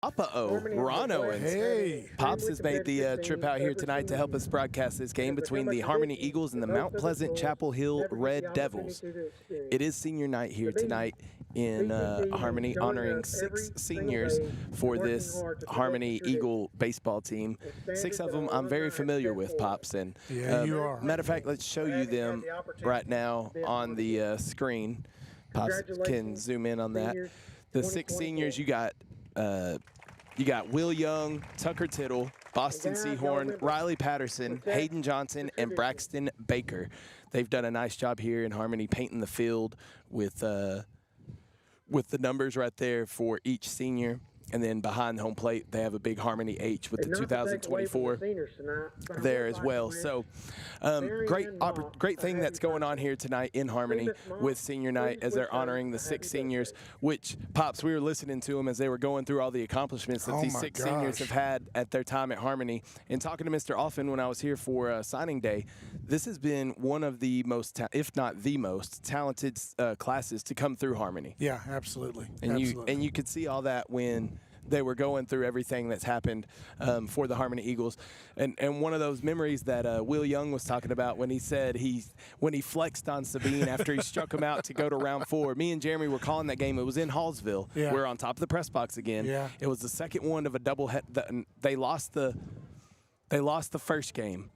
Papa-O, Ron Owens. Hey. Pops has made the trip out here tonight to help us broadcast this game between the Harmony Eagles and the Mount Pleasant Chapel Hill Red Devils. It is senior night here tonight in Harmony, honoring 6 seniors for this Harmony Eagle baseball team. 6 of them I'm very familiar with, Pops. And yeah, you are. Matter of fact, let's show you them right now on the screen. Pops can zoom in on that. The 6 seniors, you got Will Young, Tucker Tittle, Boston Seahorn, Riley Patterson, Hayden Johnson, and Braxton Baker. They've done a nice job here in Harmony painting the field with the numbers right there for each senior. And then behind home plate, they have a big Harmony H with the 2024 there as well. So great thing that's going on here tonight in Harmony with senior night as they're honoring the 6 seniors, which, Pops, we were listening to them as they were going through all the accomplishments that these 6 seniors have had at their time at Harmony. And talking to Mr. Alphin when I was here for signing day, this has been one of the most, if not the most, talented classes to come through Harmony. Yeah, absolutely. And you could see all that when they were going through everything that's happened for the Harmony Eagles. And one of those memories that Will Young was talking about when he said when he flexed on Sabine after he struck him out to go to round 4. Me and Jeremy were calling that game. It was in Hallsville. Yeah. We're on top of the press box again. Yeah. It was the second one of a doubleheader. They lost the first game.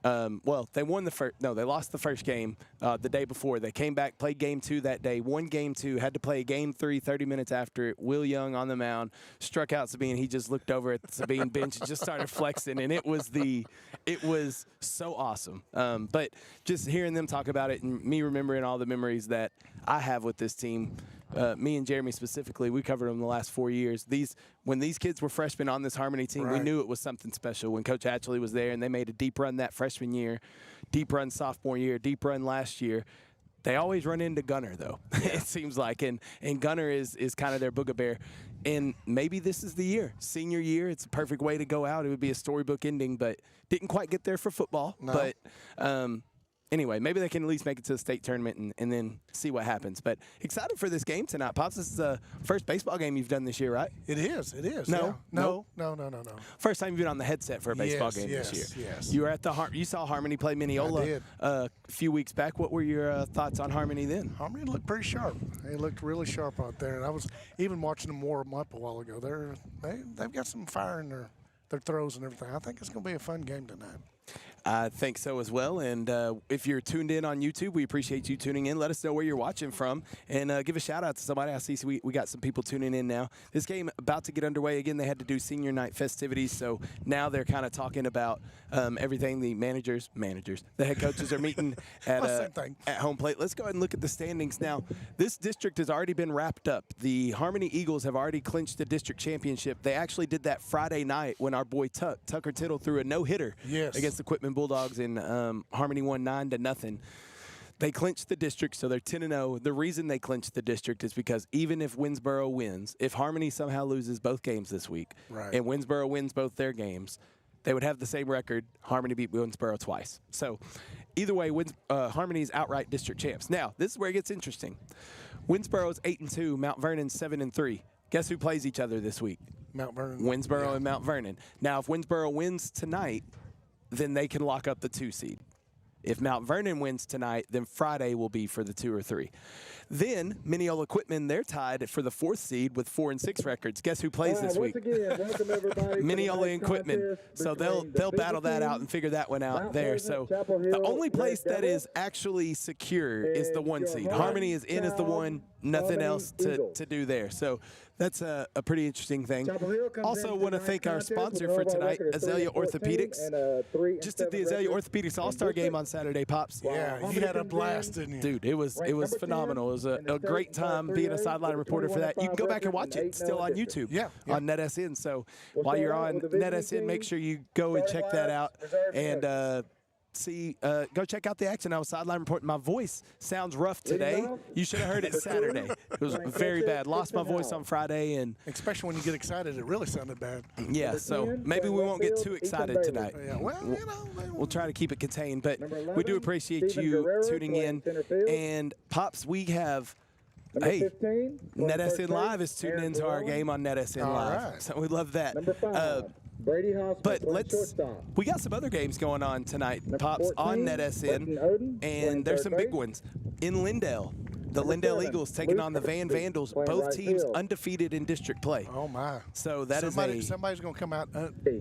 Well, they won the first. No, they lost the first game the day before. They came back, played game 2 that day, won game 2, had to play game 3 30 minutes after it. Will Young on the mound struck out Sabine. He just looked over at the Sabine bench and just started flexing, and it was so awesome. But just hearing them talk about it and me remembering all the memories that I have with this team. Me and Jeremy specifically, we covered them the last 4 years. When these kids were freshmen on this Harmony team, we knew it was something special. When Coach Atchley was there and they made a deep run that freshman year, deep run sophomore year, deep run last year, they always run into Gunner, though, it seems like. And Gunner is kind of their boogabear. And maybe this is the year. Senior year, it's a perfect way to go out. It would be a storybook ending, but didn't quite get there for football. No. But anyway, maybe they can at least make it to the state tournament and then see what happens. But excited for this game tonight. Pops, this is the first baseball game you've done this year, right? It is. No? No. First time you've been on the headset for a baseball game this year. Yes. You were at you saw Harmony play Mineola I did. A few weeks back. What were your thoughts on Harmony then? Harmony looked pretty sharp. They looked really sharp out there. And I was even watching them warm up a while ago. They've got some fire in their throws and everything. I think it's going to be a fun game tonight. I think so as well. And if you're tuned in on YouTube, we appreciate you tuning in. Let us know where you're watching from and give a shout out to somebody. I see we got some people tuning in now. This game about to get underway. Again, they had to do senior night festivities. So now they're kind of talking about everything. The managers, the head coaches are meeting at home plate. Let's go ahead and look at the standings now. This district has already been wrapped up. The Harmony Eagles have already clinched the district championship. They actually did that Friday night when our boy Tucker Tittle threw a no-hitter against the Quitman Bulldogs, and Harmony won 9-0. They clinched the district, so they're 10-0. The reason they clinched the district is because even if Winsboro wins, if Harmony somehow loses both games this week, and Winsboro wins both their games, they would have the same record. Harmony beat Winsboro twice. So either way, Harmony's outright district champs. Now, this is where it gets interesting. Winsboro's 8-2, Mount Vernon's 7-3. Guess who plays each other this week? Mount Vernon. Winsboro and Mount Vernon. Now, if Winsboro wins tonight, then they can lock up the 2 seed. If Mount Vernon wins tonight, then Friday will be for the 2 or 3. Then Mineola Quitman, they're tied for the 4th seed with 4 and 6 records. Guess who plays this week? Mineola and Quitman. So they'll battle that out and figure that one out there. So the only place that is actually secure is the 1 seed. Harmony is in as the 1, nothing else to do there. So that's a pretty interesting thing. Also want to thank our sponsor for tonight, Azalea Orthopedics. Just did the Azalea Orthopedics All-Star Game on Saturday, Pops. Yeah, you had a blast, didn't you? Dude, it was phenomenal. It was a great time being a sideline reporter for that. You can go back and watch it. It's still on YouTube on NetSN. So while you're on NetSN, make sure you go and check that out and go check out the action. I was sideline reporting. My voice sounds rough today. You should have heard it Saturday. It was very bad. Lost my voice on Friday, and especially when you get excited, it really sounded bad. Yeah, so maybe we won't get too excited tonight. Yeah, well, we'll try to keep it contained, but we do appreciate you tuning in. And Pops, we have Number Hey, 15, playing first NetSN base, Live is tuning Aaron into our Llewellyn. game on NetSN All Live, right. so we love that. Number 5, Brady Hossman, But playing let's shortstop. we got some other games going on tonight, Number Pops, on 14, NetSN, Burton Oden, playing and there's third some big base. ones in Lindale. The Number Lindale 7, Eagles taking Luke on the Van Kirby, Vandals, playing both right teams field. undefeated in district play. Oh my! So that is Somebody's going to come out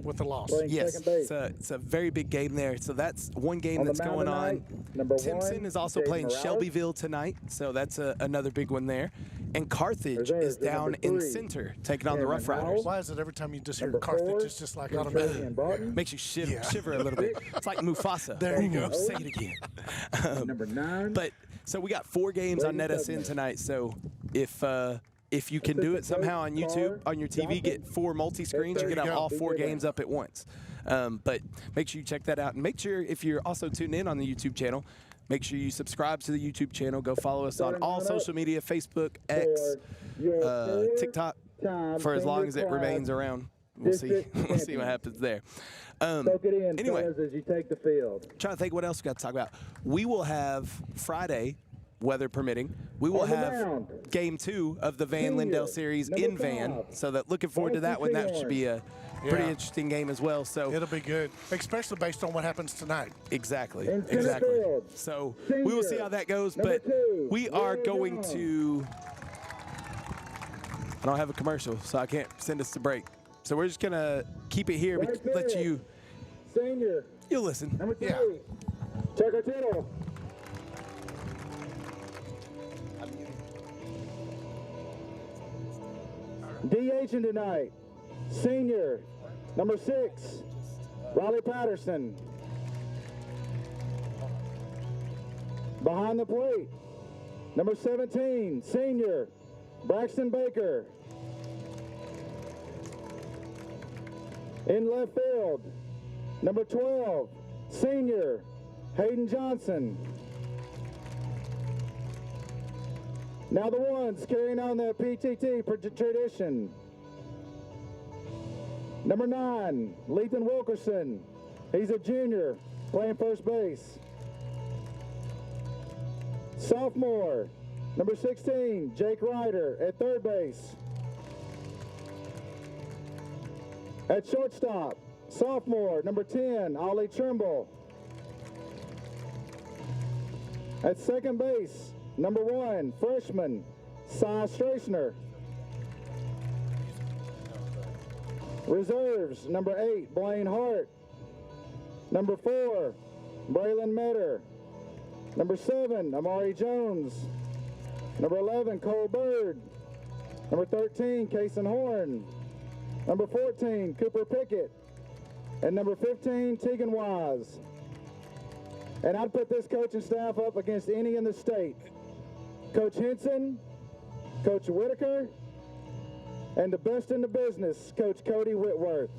with a loss. Playing yes, second base. it's a very big game there. So that's one game On the that's mound going on. tonight, number Timpson 1, is also Jay playing Morales. Shelbyville tonight, so that's another big one there. And Carthage Reserves is at number down in 3, center, taking on the Cameron Rough Riders. Howell. Why is it every time you just hear Number Carthage, 4, it's just like Travian automatic? Broughton. Makes you shiver, Yeah. shiver a little bit. It's like Mufasa. There you go. Say it again. Number 9, But so we got 4 games on Brady NetSN Tubman. tonight. So if you can do it somehow on YouTube, on your TV, get 4 multi-screens, you There can you have go. all 4 games up at once. But make sure you check that out. And make sure, if you're also tuned in on the YouTube channel, make sure you subscribe to the YouTube channel. Go follow us on all social media, Facebook, X, TikTok, for as long as it remains around. We'll see. We'll see what happens there. Soak it in, Anyway. fellas, as you take the field. Trying to think what else we got to talk about. We will have Friday, weather permitting, we will On the have mound. game 2 of the Van Senior, Lindell series number in Van. 5, So that looking forward to that one. That should be a pretty Yeah. interesting game as well. So It'll be good, especially based on what happens tonight. exactly, In center exactly. field, So senior, we will see how that goes. number But 2, we are Will going Jones. to. I don't have a commercial, so I can't send us to break. So we're just gonna keep it here, but Right let field. you Senior, listen. number 3, Yeah. Checkertino. DHing tonight, senior, number 6, Riley Patterson. Behind the plate, number 17, senior, Braxton Baker. In left field, number 12, senior, Hayden Johnson. Now the ones carrying on that PTT tradition. Number 9, Lethan Wilkerson. He's a junior, playing first base. Sophomore, number 16, Jake Ryder at third base. At shortstop, sophomore, number 10, Ollie Trimble. At second base, number 1, freshman, Cy Strachner. Reserves, number 8, Blaine Hart. Number 4, Braylon Metter. Number 7, Amari Jones. Number 11, Cole Bird. Number 13, Kason Horn. Number 14, Cooper Pickett. And number 15, Tegan Wise. And I'd put this coaching staff up against any in the state. Coach Henson, Coach Whitaker, and the best in the business, Coach Cody Whitworth.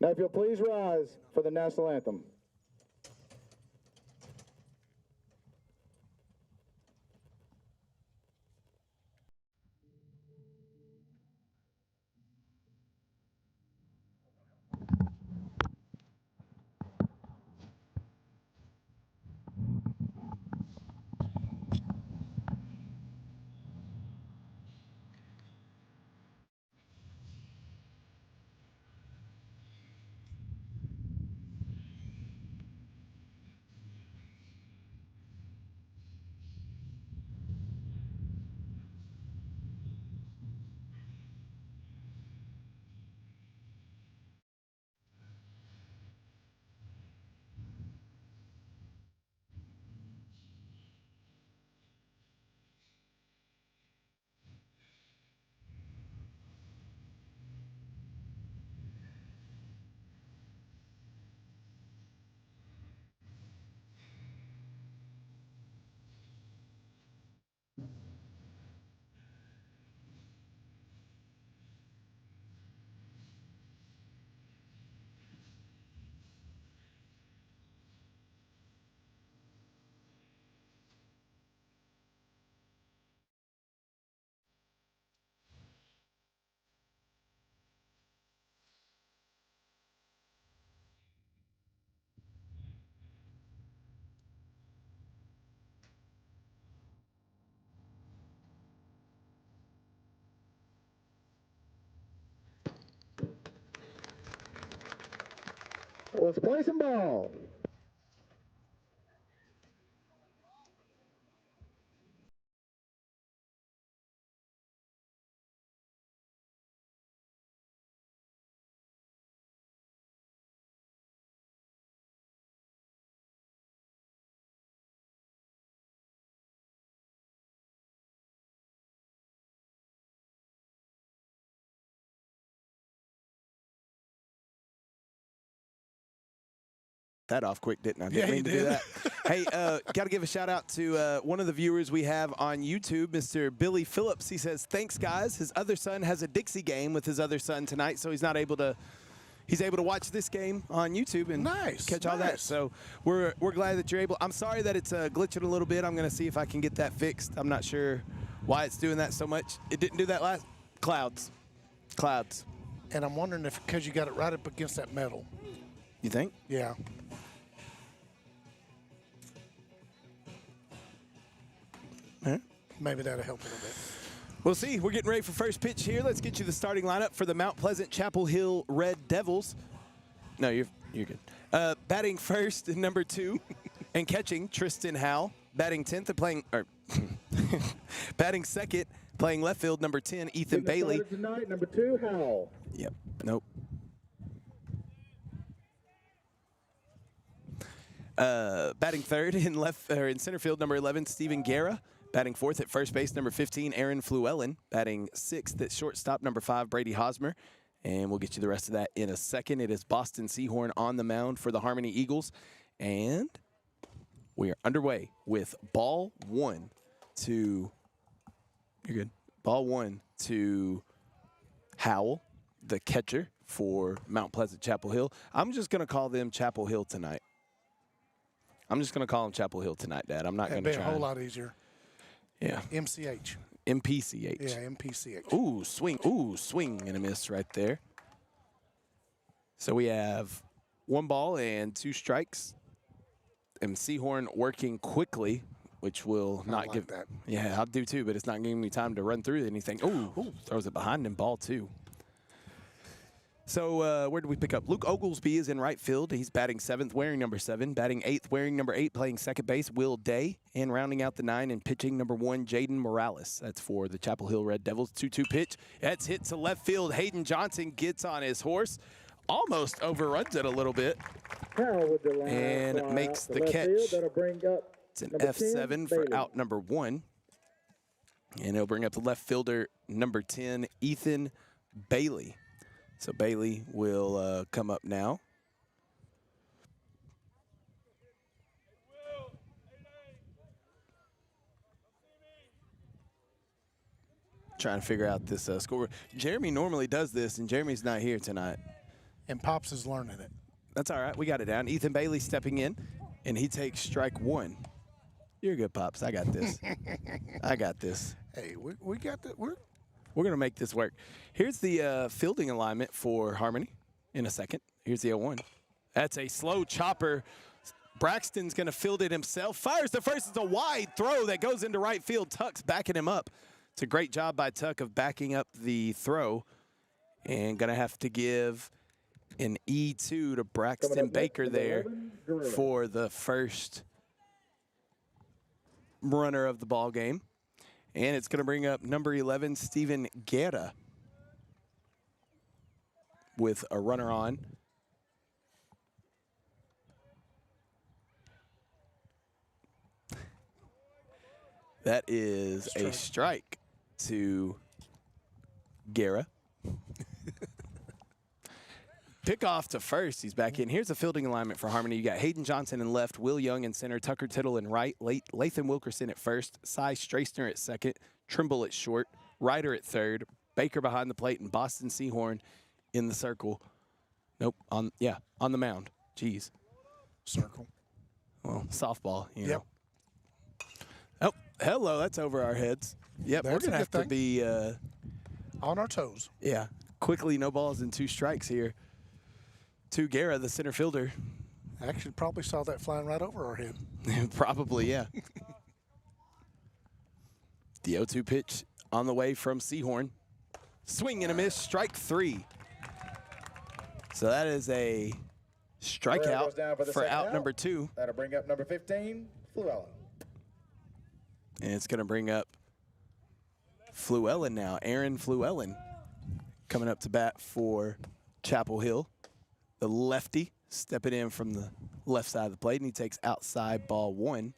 Now, if you'll please rise for the national anthem. Let's play some ball. That off quick, didn't I? Yeah, Didn't mean you to do did. that. Hey, got to give a shout out to one of the viewers we have on YouTube, Mr. Billy Phillips. He says, "Thanks, guys. His other son has a Dixie game with his other son tonight, so he's not able to. He's able to watch this game on YouTube and catch all that. So we're glad that you're able. I'm sorry that it's glitching a little bit. I'm going to see if I can get that fixed. I'm not sure why it's doing that so much. It didn't do that last. Clouds. And I'm wondering if because you got it right up against that metal. You think? Yeah. Maybe that'll help a little bit. We'll see. We're getting ready for first pitch here. Let's get you the starting lineup for the Mount Pleasant Chapel Hill Red Devils. No, you're good. Batting first, number 2, and catching Tristan Howell. Batting 10th and playing, batting second, playing left field, number 10, Ethan Bailey. Tonight, number 2, Howell. Yep. Nope. Batting third in center field, number 11, Stephen Guerra. Batting fourth at first base, number 15, Aaron Fluellen. Batting sixth at shortstop, number 5, Brady Hosmer. And we'll get you the rest of that in a second. It is Boston Seahorn on the mound for the Harmony Eagles. And we are underway with ball 1 to, you're good, ball 1 to Howell, the catcher for Mount Pleasant Chapel Hill. I'm just going to call them Chapel Hill tonight. I'm just going to call them Chapel Hill tonight, Dad. I'm not going to try. It'd be a whole lot easier. Yeah. MCH. MPCH. Yeah, MPCH. Ooh, swing. Ooh, swing and a miss right there. So we have 1 ball and 2 strikes. And Seahorn working quickly, which will not give that. Yeah, I'll do too, but it's not giving me time to run through anything. Ooh, throws it behind him, ball 2. So where did we pick up? Luke Oglesby is in right field. He's batting 7th, wearing number 7. Batting 8th, wearing number 8, playing second base, Will Day. And rounding out the 9 and pitching number 1, Jaden Morales. That's for the Chapel Hill Red Devils. 2-2 pitch. That's hit to left field. Hayden Johnson gets on his horse. Almost overruns it a little bit. And makes the catch. It's an F7 for out number 1. And it'll bring up the left fielder, number 10, Ethan Bailey. So Bailey will come up now. Trying to figure out this score. Jeremy normally does this, and Jeremy's not here tonight. And Pops is learning it. That's all right. We got it down. Ethan Bailey stepping in, and he takes strike 1. You're good, Pops. I got this. I got this. Hey, we got the We're going to make this work. Here's the fielding alignment for Harmony in a second. Here's the 0-1. That's a slow chopper. Braxton's going to field it himself. Fires the first. It's a wide throw that goes into right field. Tuck's backing him up. It's a great job by Tuck of backing up the throw. And going to have to give an E2 to Braxton Baker there for the first runner of the ball game. And it's going to bring up number 11, Stephen Guerra, with a runner on. That is a strike to Guerra. Pick off to first. He's back in. Here's the fielding alignment for Harmony. You got Hayden Johnson in left, Will Young in center, Tucker Tittle in right, Lathan Wilkerson at first, Cy Strasner at second, Trimble at short, Ryder at third, Baker behind the plate, and Boston Seahorn in the circle. Nope. On the mound. Jeez. circle. Well, softball, you Yep. know. Oh, hello. That's over our heads. Yep, That's we're going to a have good to be on our toes. yeah, quickly, no balls and 2 strikes here. To Guerra, the center fielder. Actually, probably saw that flying right over our head. Probably, yeah. The 0-2 pitch on the way from Seahorn. Swing and a miss, strike 3. So that is a Herrera goes down Strikeout the for second out number 2. That'll bring up number 15, Fluellen. And it's going to bring up Fluellen now. Aaron Fluellen coming up to bat for Chapel Hill. The lefty stepping in from the left side of the plate, and he takes outside ball 1.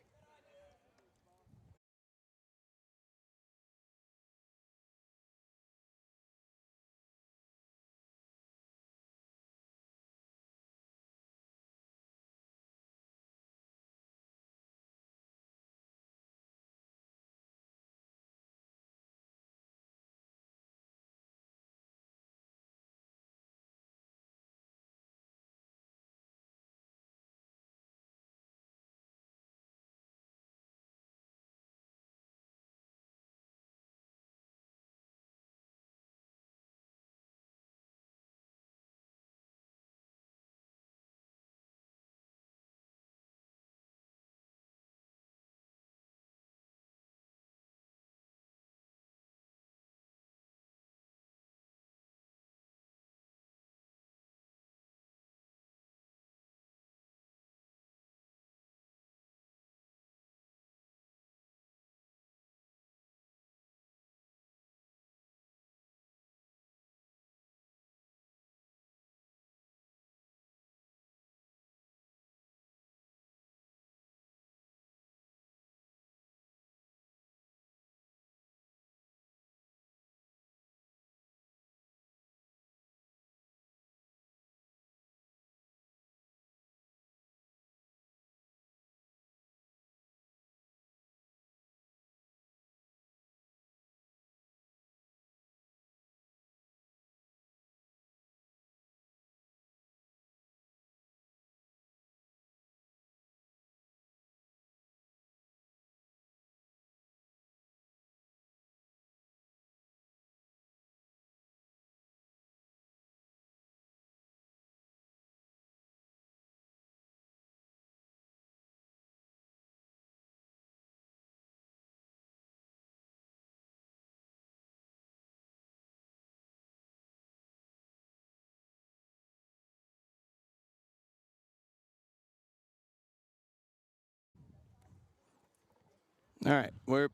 All right, we're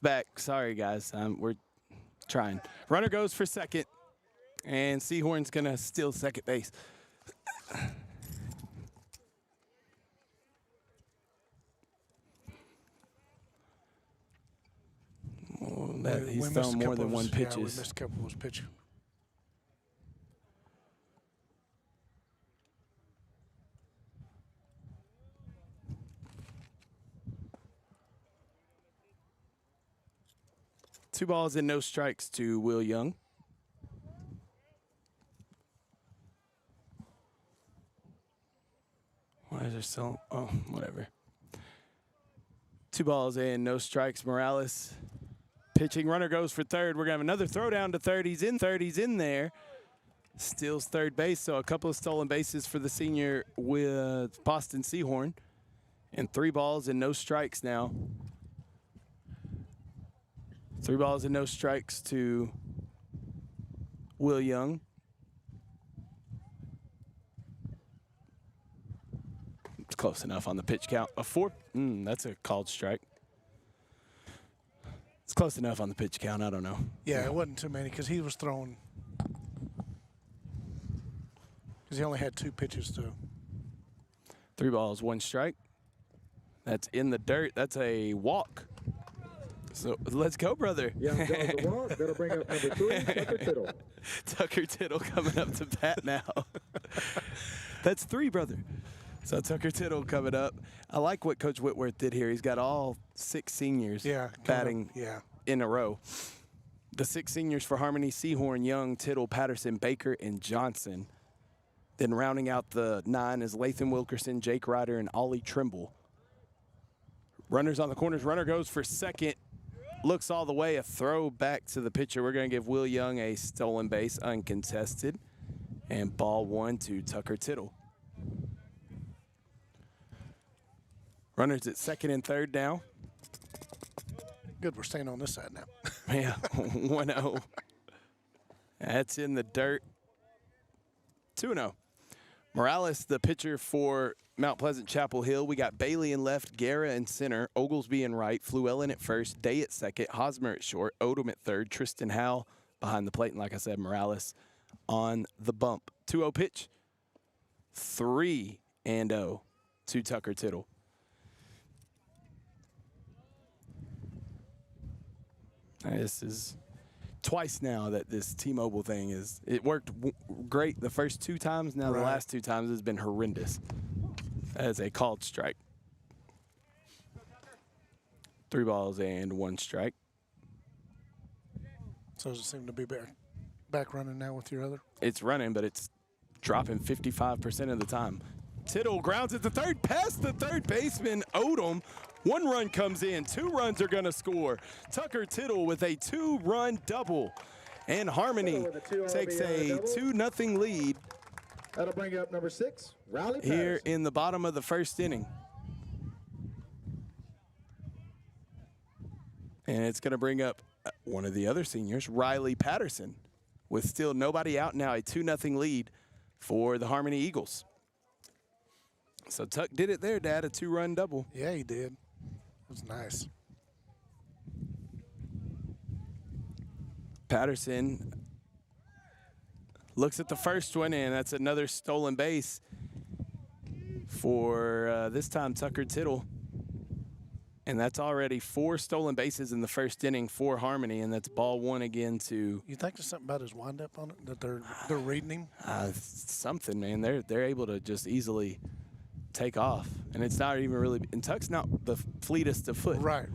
back. Sorry, guys. We're trying. Runner goes for second, and Seahorn's going to steal second base. Oh, he's thrown more than one pitches. Yeah, we missed a couple of those pitches. Two balls and no strikes to Will Young. Why is there still? Oh, whatever. 2 balls and no strikes. Morales pitching. Runner goes for third. We're going to have another throw down to third. He's in third. He's in there. Steals third base. So a couple of stolen bases for the senior with Boston Seahorn. And 3 balls and no strikes now. 3 balls and no strikes to Will Young. It's close enough on the pitch count. A 4. That's a called strike. It's close enough on the pitch count. I don't know. Yeah, it wasn't too many because he was throwing. Because he only had 2 pitches to. 3 balls, 1 strike. That's in the dirt. That's a walk. So let's go, brother. Young draws a walk. That'll bring up number 3, Tucker Tittle. Tucker Tittle coming up to bat now. That's 3, brother. So Tucker Tittle coming up. I like what Coach Whitworth did here. He's got all 6 seniors batting in a row. The 6 seniors for Harmony: Seahorn, Young, Tittle, Patterson, Baker, and Johnson. Then rounding out the 9 is Lathan Wilkerson, Jake Ryder, and Ollie Trimble. Runners on the corners. Runner goes for second. Looks all the way. A throw back to the pitcher. We're going to give Will Young a stolen base, uncontested. And ball 1 to Tucker Tittle. Runners at second and third now. Good, we're staying on this side now. Yeah, 1-0. That's in the dirt. 2-0. Morales, the pitcher for Mount Pleasant Chapel Hill. We got Bailey in left, Guerra in center, Oglesby in right, Fluellen at first, Day at second, Hosmer at short, Odom at third, Tristan Howell behind the plate, and like I said, Morales on the bump. 2-0 pitch, 3-0 to Tucker Tittle. This is twice now that this T-Mobile thing it worked great the first 2 times. Now the last 2 times has been horrendous as a called strike. 3 balls and 1 strike. So does it seem to be back running now with your other? It's running, but it's dropping 55% of the time. Tittle grounds it to third, past the third baseman, Odom. 1 run comes in, 2 runs are going to score. Tucker Tittle with a 2-run double. And Harmony takes a 2-0 lead. That'll bring up number 6, Riley Patterson. Here in the bottom of the first inning. And it's going to bring up one of the other seniors, Riley Patterson, with still nobody out now, a 2-0 lead for the Harmony Eagles. So Tuck did it there, Dad, a 2-run double. Yeah, he did. It was nice. Patterson looks at the first one, and that's another stolen base for this time Tucker Tittle. And that's already 4 stolen bases in the first inning for Harmony, and that's ball 1 again to. You think there's something about his windup on it that they're reading him? Something, man. They're able to just easily take off, and it's not even really. And Tuck's not the fleetest of foot. Right.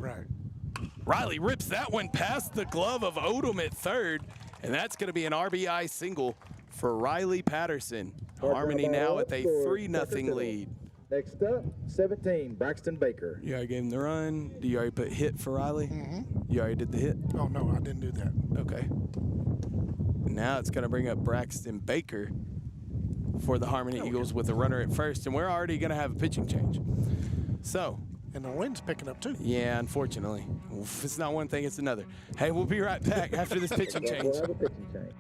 Riley rips that one past the glove of Odom at third, and that's going to be an RBI single for Riley Patterson. Harmony now with a 3-0 lead. Next up, 17, Braxton Baker. You already gave him the run. Do you already put hit for Riley? Mm-hmm. You already did the hit? Oh, no, I didn't do that. Okay. Now it's going to bring up Braxton Baker for the Harmony Eagles with a runner at first, and we're already going to have a pitching change. So. And the wind's picking up, too. Yeah, unfortunately. If it's not one thing, it's another. Hey, we'll be right back after this pitching change. We'll have a pitching change.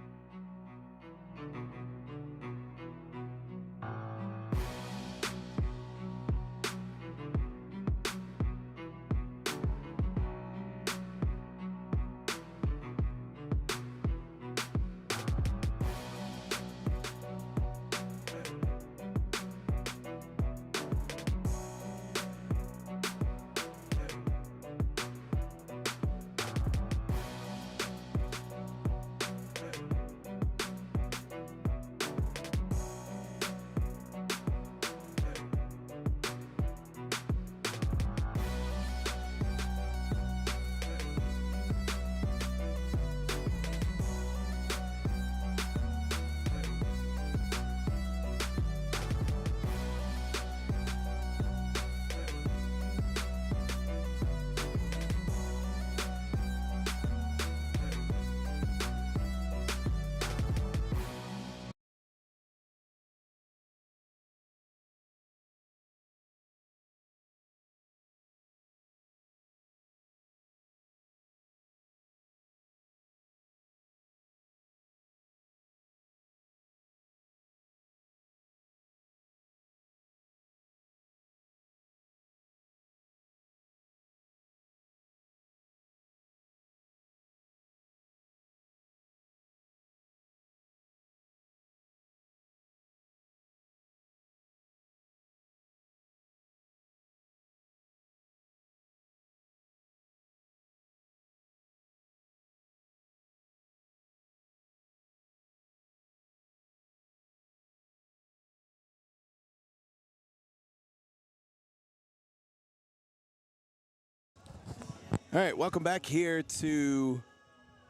All right, welcome back here to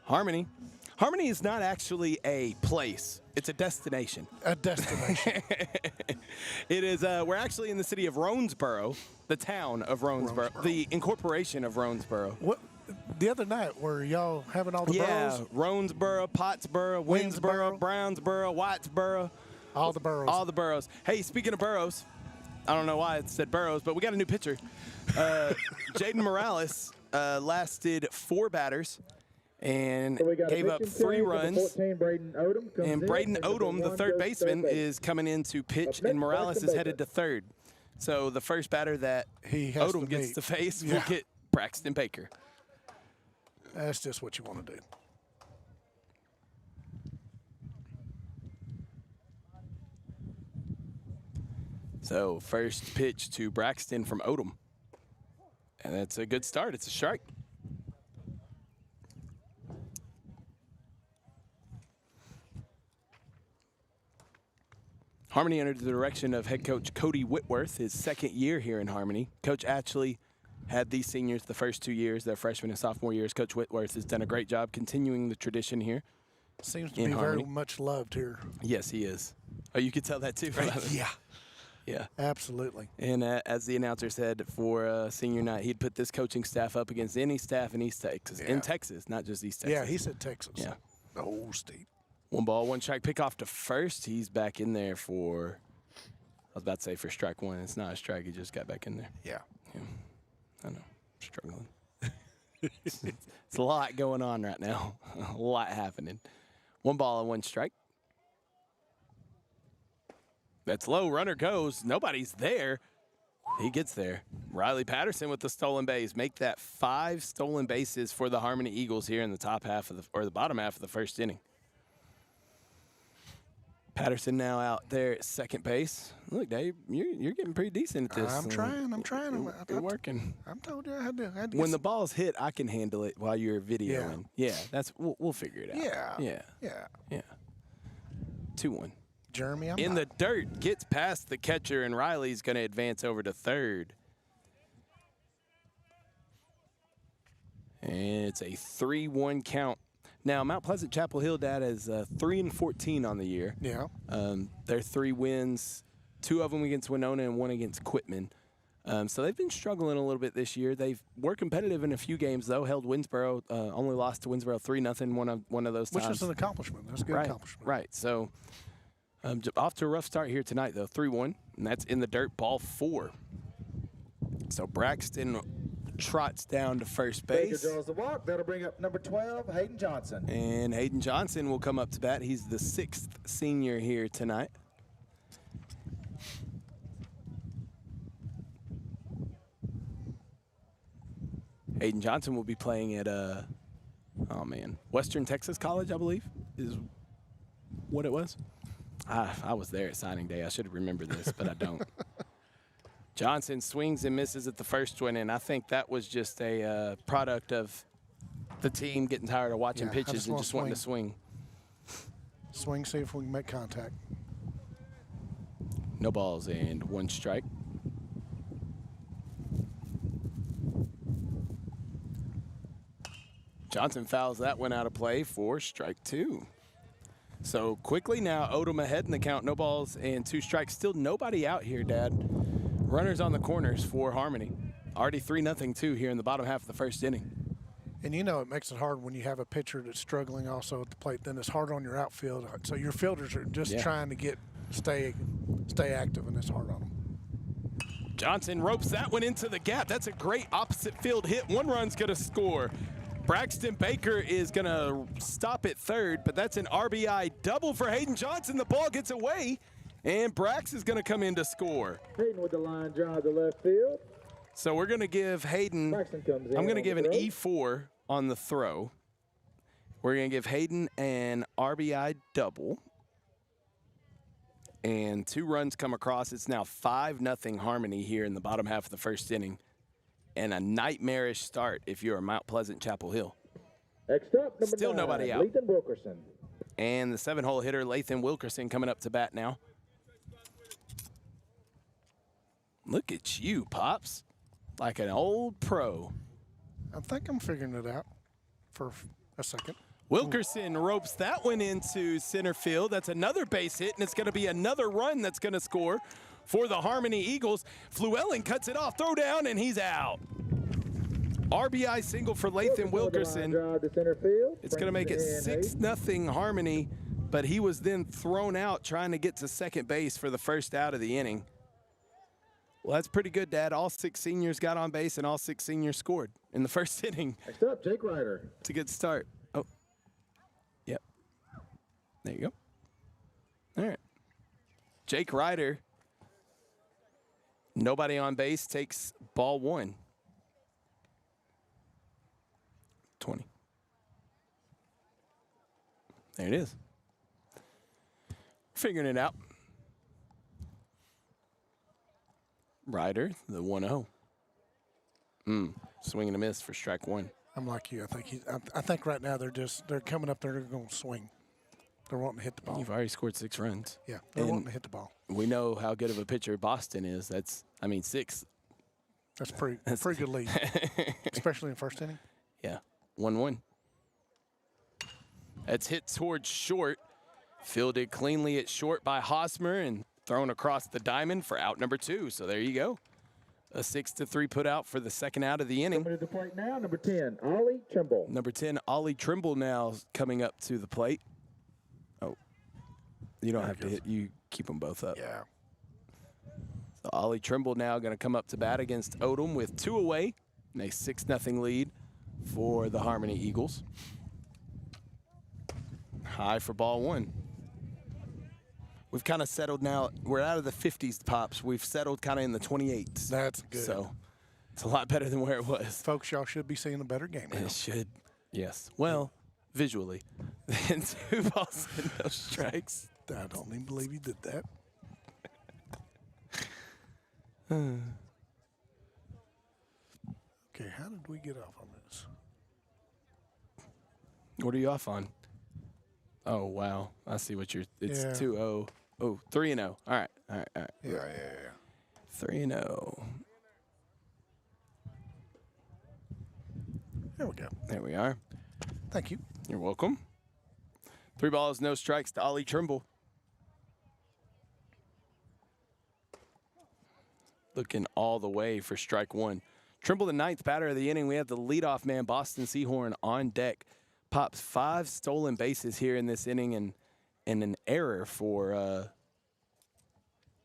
Harmony. Harmony is not actually a place. It's a destination. A destination. It is, we're actually in the city of Roansboro, the town of Roansboro, the incorporation of Roansboro. What? The other night, were y'all having all the boroughs? Yeah, Roansboro, Pottsboro, Winsboro, Brownsboro, Whitesboro. All the boroughs. All the boroughs. Hey, speaking of boroughs, I don't know why it said boroughs, but we got a new pitcher. Jaden Morales lasted 4 batters and So we got a gave up pitching 3 change. Number runs. 14, Braden Odom comes And in. Braden And number Odom, the 1 third goes to baseman, base. is coming in to pitch, Up and next, Morales Braxton is headed Baker. to third. So the first batter that He has Odom to gets meet. to face will Yeah. get Braxton Baker. That's just what you want to do. So first pitch to Braxton from Odom. And that's a good start. It's a strike. Harmony under the direction of head coach Cody Whitworth, his second year here in Harmony. Coach actually had these seniors the first 2 years, their freshman and sophomore years. Coach Whitworth has done a great job continuing the tradition here. Seems to In be Harmony. very much loved here. Yes, he is. Oh, you could tell that too. Yeah, Yeah. absolutely. And as the announcer said, for senior night, he'd put this coaching staff up against any staff in East Texas. In Yeah. Texas, not just East Texas. Yeah, he said Texas. Yeah. Oh, Steve. 1 ball, 1 strike, pick off to first. He's back in there for, I was about to say for strike 1. It's not a strike. He just got back in there. Yeah. Yeah. I know. Struggling. It's a lot going on right now. A lot happening. 1 ball and 1 strike. That's low. Runner goes. Nobody's there. He gets there. Riley Patterson with the stolen base. Make that 5 stolen bases for the Harmony Eagles here in the top half of the bottom half of the first inning. Patterson now out there at second base. Look, Dave, you're getting pretty decent at this. I'm trying. You're working. I'm told you I had to When get the ball's hit, I can handle it while you're videoing. Yeah, that's we'll figure it out. Yeah. 2-1. Jeremy, I'm In not. the dirt, gets past the catcher, and Riley's going to advance over to third. And it's a 3-1 count. Now, Mount Pleasant Chapel Hill, Dad, is 3-14 on the year. Yeah. Their 3 wins, 2 of them against Winona and 1 against Quitman. So they've been struggling a little bit this year. They were competitive in a few games, though. Held Winsboro, only lost to Winsboro 3-0 one of those times. Which is an accomplishment. That's a good accomplishment. Right. So off to a rough start here tonight, though. 3-1, and that's in the dirt, ball 4. So Braxton trots down to first Baker base. draws the walk. That'll bring up number 12, Hayden Johnson. And Hayden Johnson will come up to bat. He's the 6th senior here tonight. Hayden Johnson will be playing at, Western Texas College, I believe, is what it was. I was there at signing day. I should have remembered this, but I don't. Johnson swings and misses at the first one, and I think that was just a product of the team getting tired of watching Yeah, I pitches just and wanna just wanting to swing. Swing, see if we can make contact. No balls and 1 strike. Johnson fouls that one out of play for strike 2. So quickly now, Odom ahead in the count. No balls and 2 strikes. Still nobody out here, Dad. Runners on the corners for Harmony. Already 3-0 too here in the bottom half of the first inning. And you know it makes it hard when you have a pitcher that's struggling also at the plate. Then it's hard on your outfield. So your fielders are just trying to stay active, and it's hard on them. Johnson ropes that one into the gap. That's a great opposite field hit. 1 run's going to score. Braxton Baker is going to stop at third, but that's an RBI double for Hayden Johnson. The ball gets away, and Brax is going to come in to score. Hayden with the line drive to left field. So we're going to give Hayden, Braxton comes in. I'm going to on give the an throw. E4 on the throw. We're going to give Hayden an RBI double. And 2 runs come across. It's now 5-0 Harmony here in the bottom half of the first inning. And a nightmarish start if you're a Mount Pleasant Chapel Hill. Next up, number Still 9, nobody out. Lethan Wilkerson. And the 7-hole hitter, Lethan Wilkerson, coming up to bat now. Look at you, Pops. Like an old pro. I think I'm figuring it out for a second. Wilkerson ropes that one into center field. That's another base hit, and it's going to be another run that's going to score for the Harmony Eagles. Fluellen cuts it off, throw down, and he's out. RBI single for Lethan Wilkerson. Drive to center field. It's going to make it 6-0 Harmony, but he was then thrown out trying to get to second base for the first out of the inning. Well, that's pretty good, Dad. All 6 seniors got on base, and all 6 seniors scored in the first inning. Next up, Jake Ryder. It's a good start. There you go. All right. Jake Ryder, nobody on base, takes ball 1. 20. There it is. Figuring it out. Ryder, the 1-0. Swing and a miss for strike 1. I'm like you. I think right now they're coming up there. They're going to swing. They're wanting to hit the ball. You've already scored 6 runs. Yeah, they're wanting to hit the ball. We know how good of a pitcher Boston is. 6. That's pretty good lead, especially in the first inning. Yeah, 1-1. That's hit towards short. Fielded cleanly at short by Hosmer and thrown across the diamond for out number 2. So there you go. A 6-3 put out for the second out of the inning. Coming to the plate now, number 10, Ollie Trimble. Number 10, Ollie Trimble now coming up to the plate. Oh, you don't have to hit. You keep them both up. Yeah. So Ollie Trimble now going to come up to bat against Odom with 2 away and a 6-0 lead for the Harmony Eagles. High for ball 1. We've kind of settled now. We're out of the 50s, Pops. We've settled kind of in the 28s. That's good. So it's a lot better than where it was. Folks, y'all should be seeing a better game now. It should. Yes. Well, visually. And 2 balls and no strikes. I don't even believe you did that. Okay, how did we get off on this? What are you off on? Oh, wow. I see what you're. It's Yeah. 2-0. Oh, 3-0. All right. Yeah. 3-0. There we go. There we are. Thank you. You're welcome. 3 balls, no strikes to Ollie Trimble. Looking all the way for strike 1. Trimble, the 9th batter of the inning. We have the leadoff man, Boston Seahorn, on deck. Pops 5 stolen bases here in this inning and an error for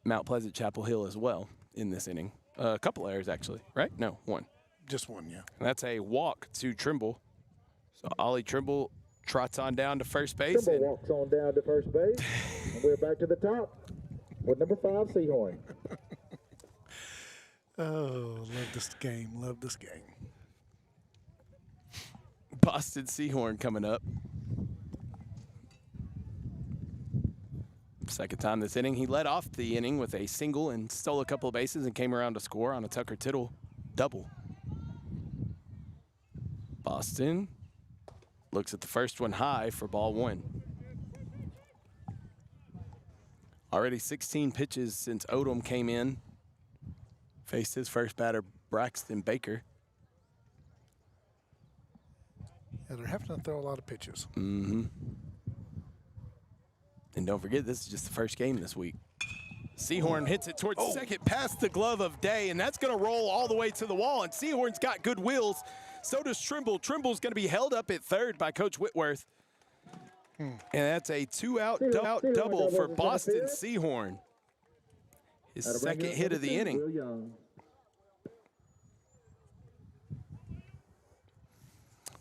Mount Pleasant Chapel Hill as well in this inning. A couple errors, actually, right? No, 1. Just one, yeah. And that's a walk to Trimble. So Ollie Trimble trots on down to first base. Trimble walks on down to first base. And we're back to the top with number 5, Seahorn. Oh, love this game. Love this game. Boston Seahorn coming up. Second time this inning. He led off the inning with a single and stole a couple of bases and came around to score on a Tucker Tittle double. Boston looks at the first one high for ball 1. Already 16 pitches since Odom came in. Faced his first batter, Braxton Baker. Yeah, they're having to throw a lot of pitches. And don't forget, this is just the first game this week. Seahorn hits it towards second, past the glove of Day, and that's going to roll all the way to the wall. And Seahorn's got good wheels. So does Trimble. Trimble's going to be held up at third by Coach Whitworth. And that's a 2-out double for Boston Seahorn. His second hit of the inning.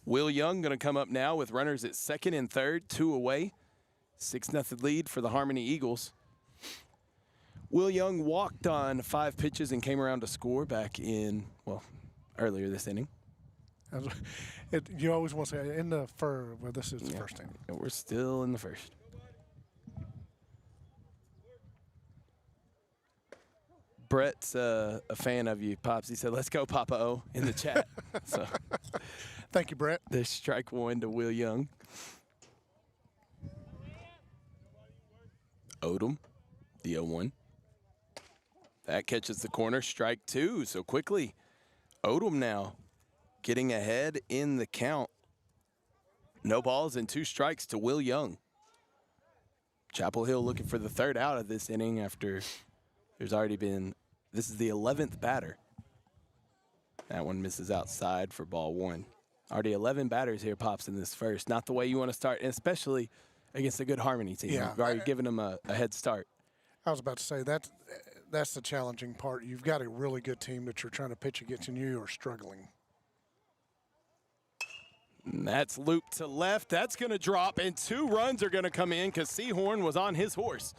Will Young going to come up now with runners at second and third, 2 away. 6-0 lead for the Harmony Eagles. Will Young walked on 5 pitches and came around to score back in, well, earlier this inning. You always want to say in the fur. Well, this is the first inning. We're still in the first. Brett's a fan of you, Pops. He said, "Let's go, Papa O," in the chat. So, thank you, Brett. there's strike 1 to Will Young. Odom, the 0-1. That catches the corner, strike 2. So quickly, Odom now getting ahead in the count. No balls and 2 strikes to Will Young. Chapel Hill looking for the 3rd out of this inning after there's already been, this is the 11th batter. That one misses outside for ball 1. Already 11 batters here, Pops, in this first. Not the way you want to start, and especially against a good Harmony team. Yeah. You've already given them a head start. I was about to say that's the challenging part. You've got a really good team that you're trying to pitch against, and you are struggling. And that's looped to left. That's going to drop, and 2 runs are going to come in because Seahorn was on his horse.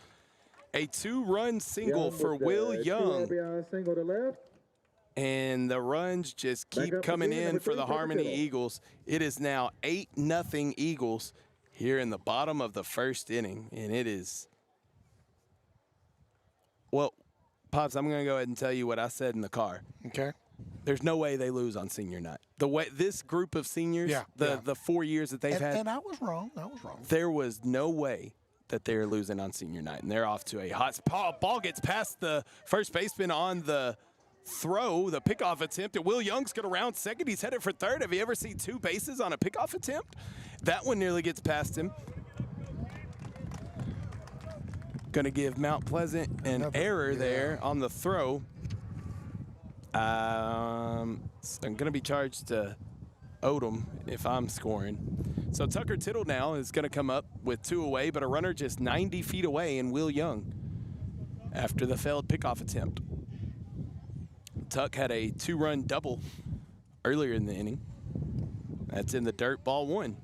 A 2-run single for Will Young. RBI single to left. And the runs just keep up coming again, in number for 3, the Tucker Harmony Tittle. Eagles. It is now 8-0 Eagles here in the bottom of the first inning. And it is, well, Pops, I'm going to go ahead and tell you what I said in the car. Okay. There's no way they lose on senior night. The way this group of seniors, the 4 years that they've had. And I was wrong. There was no way that they're losing on senior night. And they're off to a hot spot. Ball gets past the first baseman on the throw, the pickoff attempt, and Will Young's going to round second. He's headed for third. Have you ever seen 2 bases on a pickoff attempt? That one nearly gets past him. Going to give Mount Pleasant an error there on the throw. So I'm going to be charged to Odom if I'm scoring. So Tucker Tittle now is going to come up with 2 away, but a runner just 90 feet away in Will Young after the failed pickoff attempt. Tuck had a 2-run double earlier in the inning. That's in the dirt, ball 1.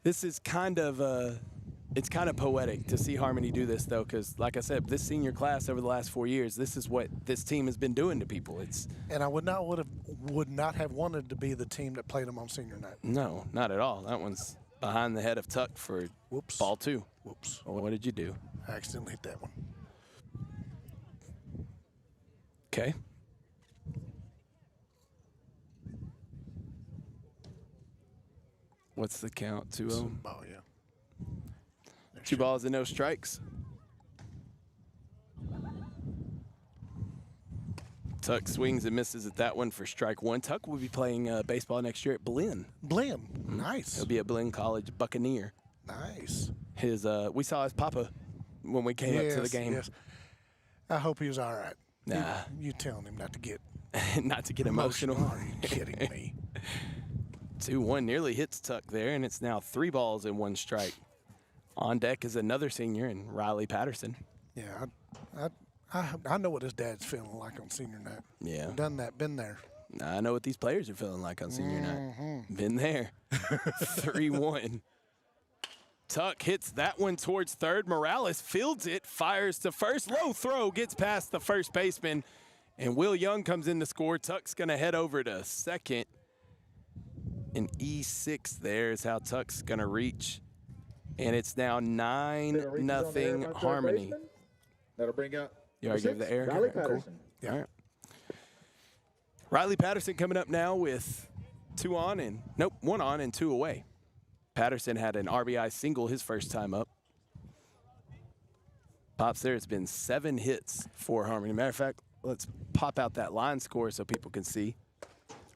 This is kind of it's kind of poetic to see Harmony do this, though, because, like I said, this senior class over the last 4 years, this is what this team has been doing to people. And I would not have wanted to be the team that played them on senior night. No, not at all. That one's behind the head of Tuck for ball 2. Whoops. What did you do? I accidentally hit that one. Okay. What's the count? 2-0? Oh, yeah. 2 balls and no strikes. Tuck swings and misses at that one for strike 1. Tuck will be playing baseball next year at Blinn. Blinn. Nice. He'll be a Blinn College Buccaneer. Nice. We saw his papa when we came up to the game. Yes. I hope he was all right. Nah. You telling him not to get not to get emotional. Are you kidding me? 2-1 nearly hits Tuck there, and it's now 3 balls and 1 strike. On deck is another senior, and Riley Patterson. Yeah, I know what his dad's feeling like on senior night. Yeah. Done that, been there. I know what these players are feeling like on senior night. Been there. 3-1. Tuck hits that one towards third. Morales fields it, fires to first. Low throw, gets past the first baseman, and Will Young comes in to score. Tuck's going to head over to second. And E6 there is how Tuck's going to reach. And it's now 9-0 Harmony. That'll bring out. You already gave the air? Riley Okay, cool. Patterson. All right. Riley Patterson coming up now with 1 on and 2 away. Patterson had an RBI single his first time up. Pops, there has been 7 hits for Harmony. Matter of fact, let's pop out that line score so people can see.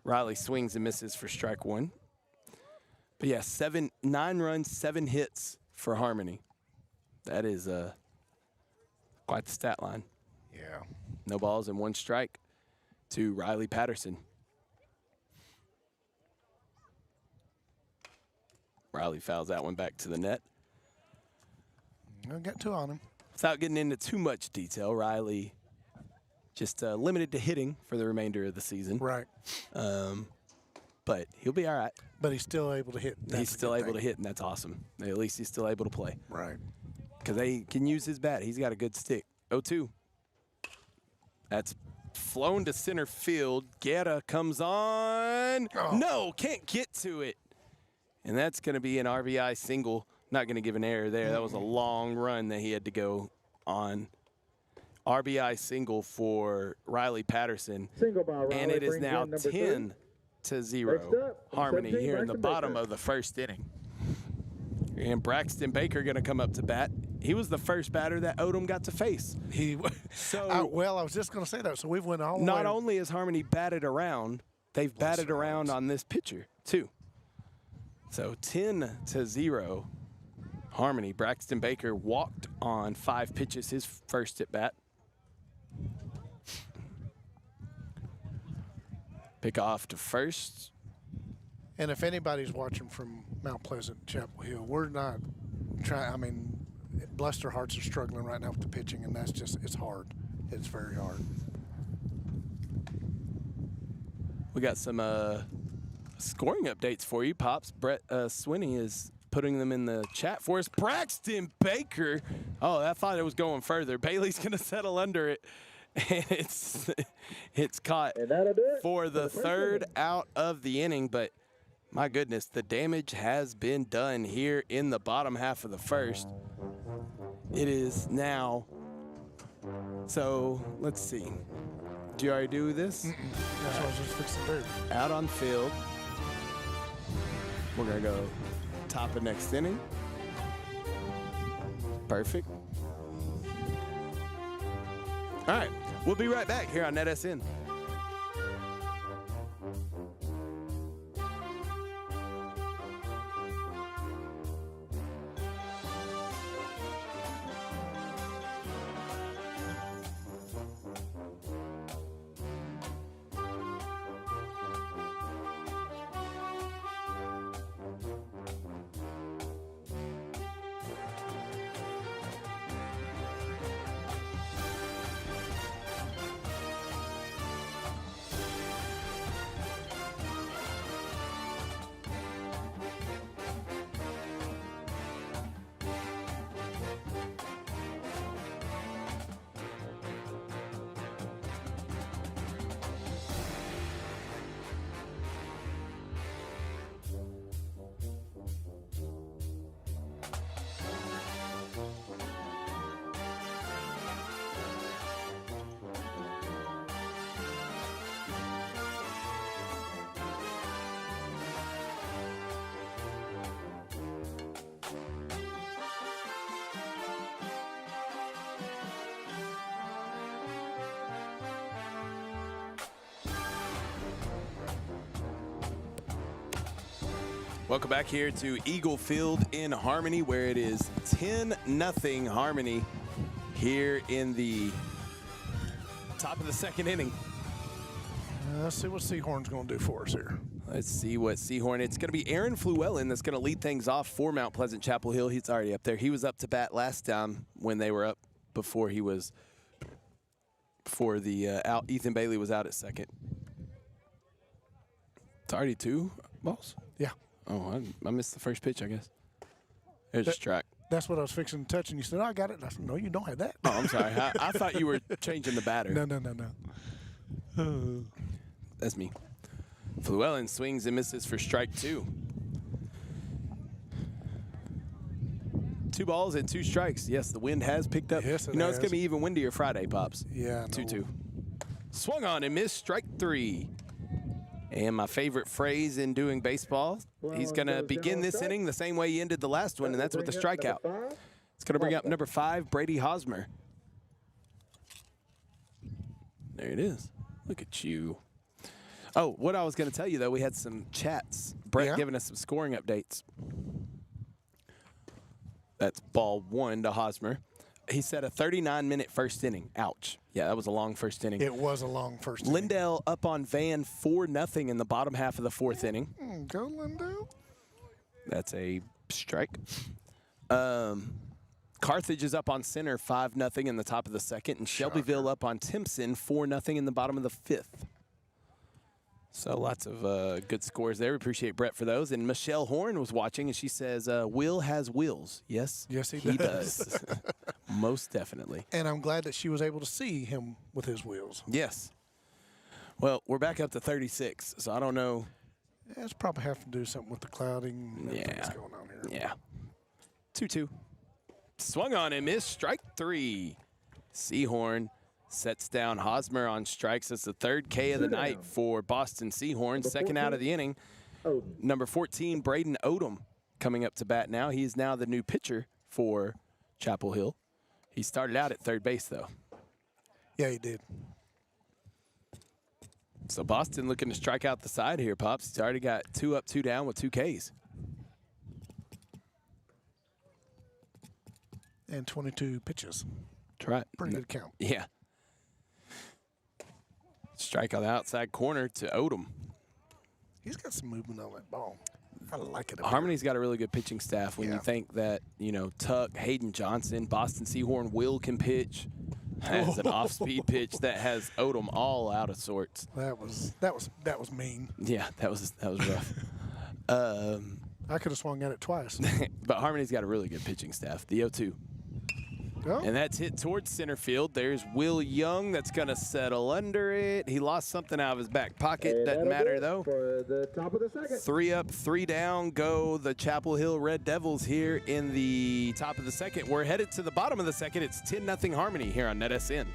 Riley swings and misses for strike 1. But yeah, 9 runs, 7 hits for Harmony. That is quite the stat line. Yeah. No balls and 1 strike to Riley Patterson. Riley fouls that one back to the net. I got 2 on him. Without getting into too much detail, Riley just limited to hitting for the remainder of the season. Right. But he'll be all right. But he's still able to hit. He's still able to hit, and that's awesome. At least he's still able to play. Right. Because they can use his bat. He's got a good stick. 0-2. That's flown to center field. Guerra comes on. Oh. No, can't get to it. And that's going to be an RBI single. Not going to give an error there. That was a long run that he had to go on. RBI single for Riley Patterson. Single by Riley. And it is brings now in number 10-0 Next up, Harmony 17, here in the Braxton bottom Baker. of the first inning. And Braxton Baker going to come up to bat. He was the first batter that Odom got to face. So I was just going to say that. So we've went all the way. not only has Harmony batted around, they've batted around on this pitcher too. So 10-0 Harmony. Braxton Baker walked on 5 pitches, his first at bat. Pick off to first. And if anybody's watching from Mount Pleasant, Chapel Hill, we're not trying. I mean, bless their hearts, are struggling right now with the pitching, and that's just, it's hard. It's very hard. We got some Scoring updates for you, Pops. Brett Swinney is putting them in the chat for us. Braxton Baker. Oh, I thought it was going further. Bailey's going to settle under it. And it's caught for the third out of the inning. But, my goodness, the damage has been done here in the bottom half of the first. It is now. So, let's see. Did you already do this? That's what I was just fixing to do. Out on field. We're going to go top of next inning. Perfect. All right. We'll be right back here on NetSN. Welcome back here to Eagle Field in Harmony, where it is 10-0 Harmony here in the top of the second inning. Let's see what Seahorn's going to do for us here. Let's see what Seahorn. It's going to be Aaron Fluellen that's going to lead things off for Mount Pleasant Chapel Hill. He's already up there. He was up to bat last time when they were up before he was out. Ethan Bailey was out at second. It's already 2 balls. Yeah. Oh, I missed the first pitch, I guess. There's a strike. That's what I was fixing to touch, and you said, "Oh, I got it." I said, "No, you don't have that." Oh, I'm sorry. I thought you were changing the batter. No. That's me. Fluellen swings and misses for strike 2. 2 balls and 2 strikes. Yes, the wind has picked up. Yes, it's going to be even windier Friday, Pops. Yeah. 2-2. Swung on and missed, strike 3. And my favorite phrase in doing baseball, he's going to begin this inning the same way he ended the last one, and that's with a strikeout. It's going to bring up number 5, Brady Hosmer. There it is. Look at you. Oh, what I was going to tell you, though, we had some chats. Brett giving us some scoring updates. That's ball 1 to Hosmer. He said a 39-minute first inning. Ouch. Yeah, that was a long first inning. It was a long first inning. Lindell up on Van 4-0 in the bottom half of the 4th inning. Go, Lindell. That's a strike. Carthage is up on center 5-0 in the top of the 2nd. And Shelbyville up on Timpson 4-0 in the bottom of the 5th. So lots of good scores there. We appreciate Brett for those. And Michelle Horn was watching, and she says, Will has wheels. Yes, he does. Most definitely. And I'm glad that she was able to see him with his wheels. Yes. Well, we're back up to 36, so I don't know. Yeah, it's probably have to do something with the clouding and everything that's going on here. Yeah. 2-2. Swung on and missed. Strike 3. Seahorn sets down Hosmer on strikes. That's the 3rd K of the night for Boston Seahorn. 2nd out of the inning. Number 14, Braden Odom, coming up to bat now. He is now the new pitcher for Chapel Hill. He started out at 3rd base, though. Yeah, he did. So Boston looking to strike out the side here, Pops. He's already got 2 up, 2 down with 2 Ks. And 22 pitches. That's right. Pretty good count. Yeah. Strike on the outside corner to Odom. He's got some movement on that ball. I like it. Harmony's got a really good pitching staff when you think that, Tuck, Hayden Johnson, Boston Seahorn, Will can pitch. has an off-speed pitch that has Odom all out of sorts. That was mean. Yeah, that was rough. I could have swung at it twice. But Harmony's got a really good pitching staff. The 0-2. Oh. And that's hit towards center field. There's Will Young. That's going to settle under it. He lost something out of his back pocket. Doesn't matter, though. For the top of the second. 3 up, 3 down go the Chapel Hill Red Devils here in the top of the second. We're headed to the bottom of the second. It's 10-0 Harmony here on NetSN.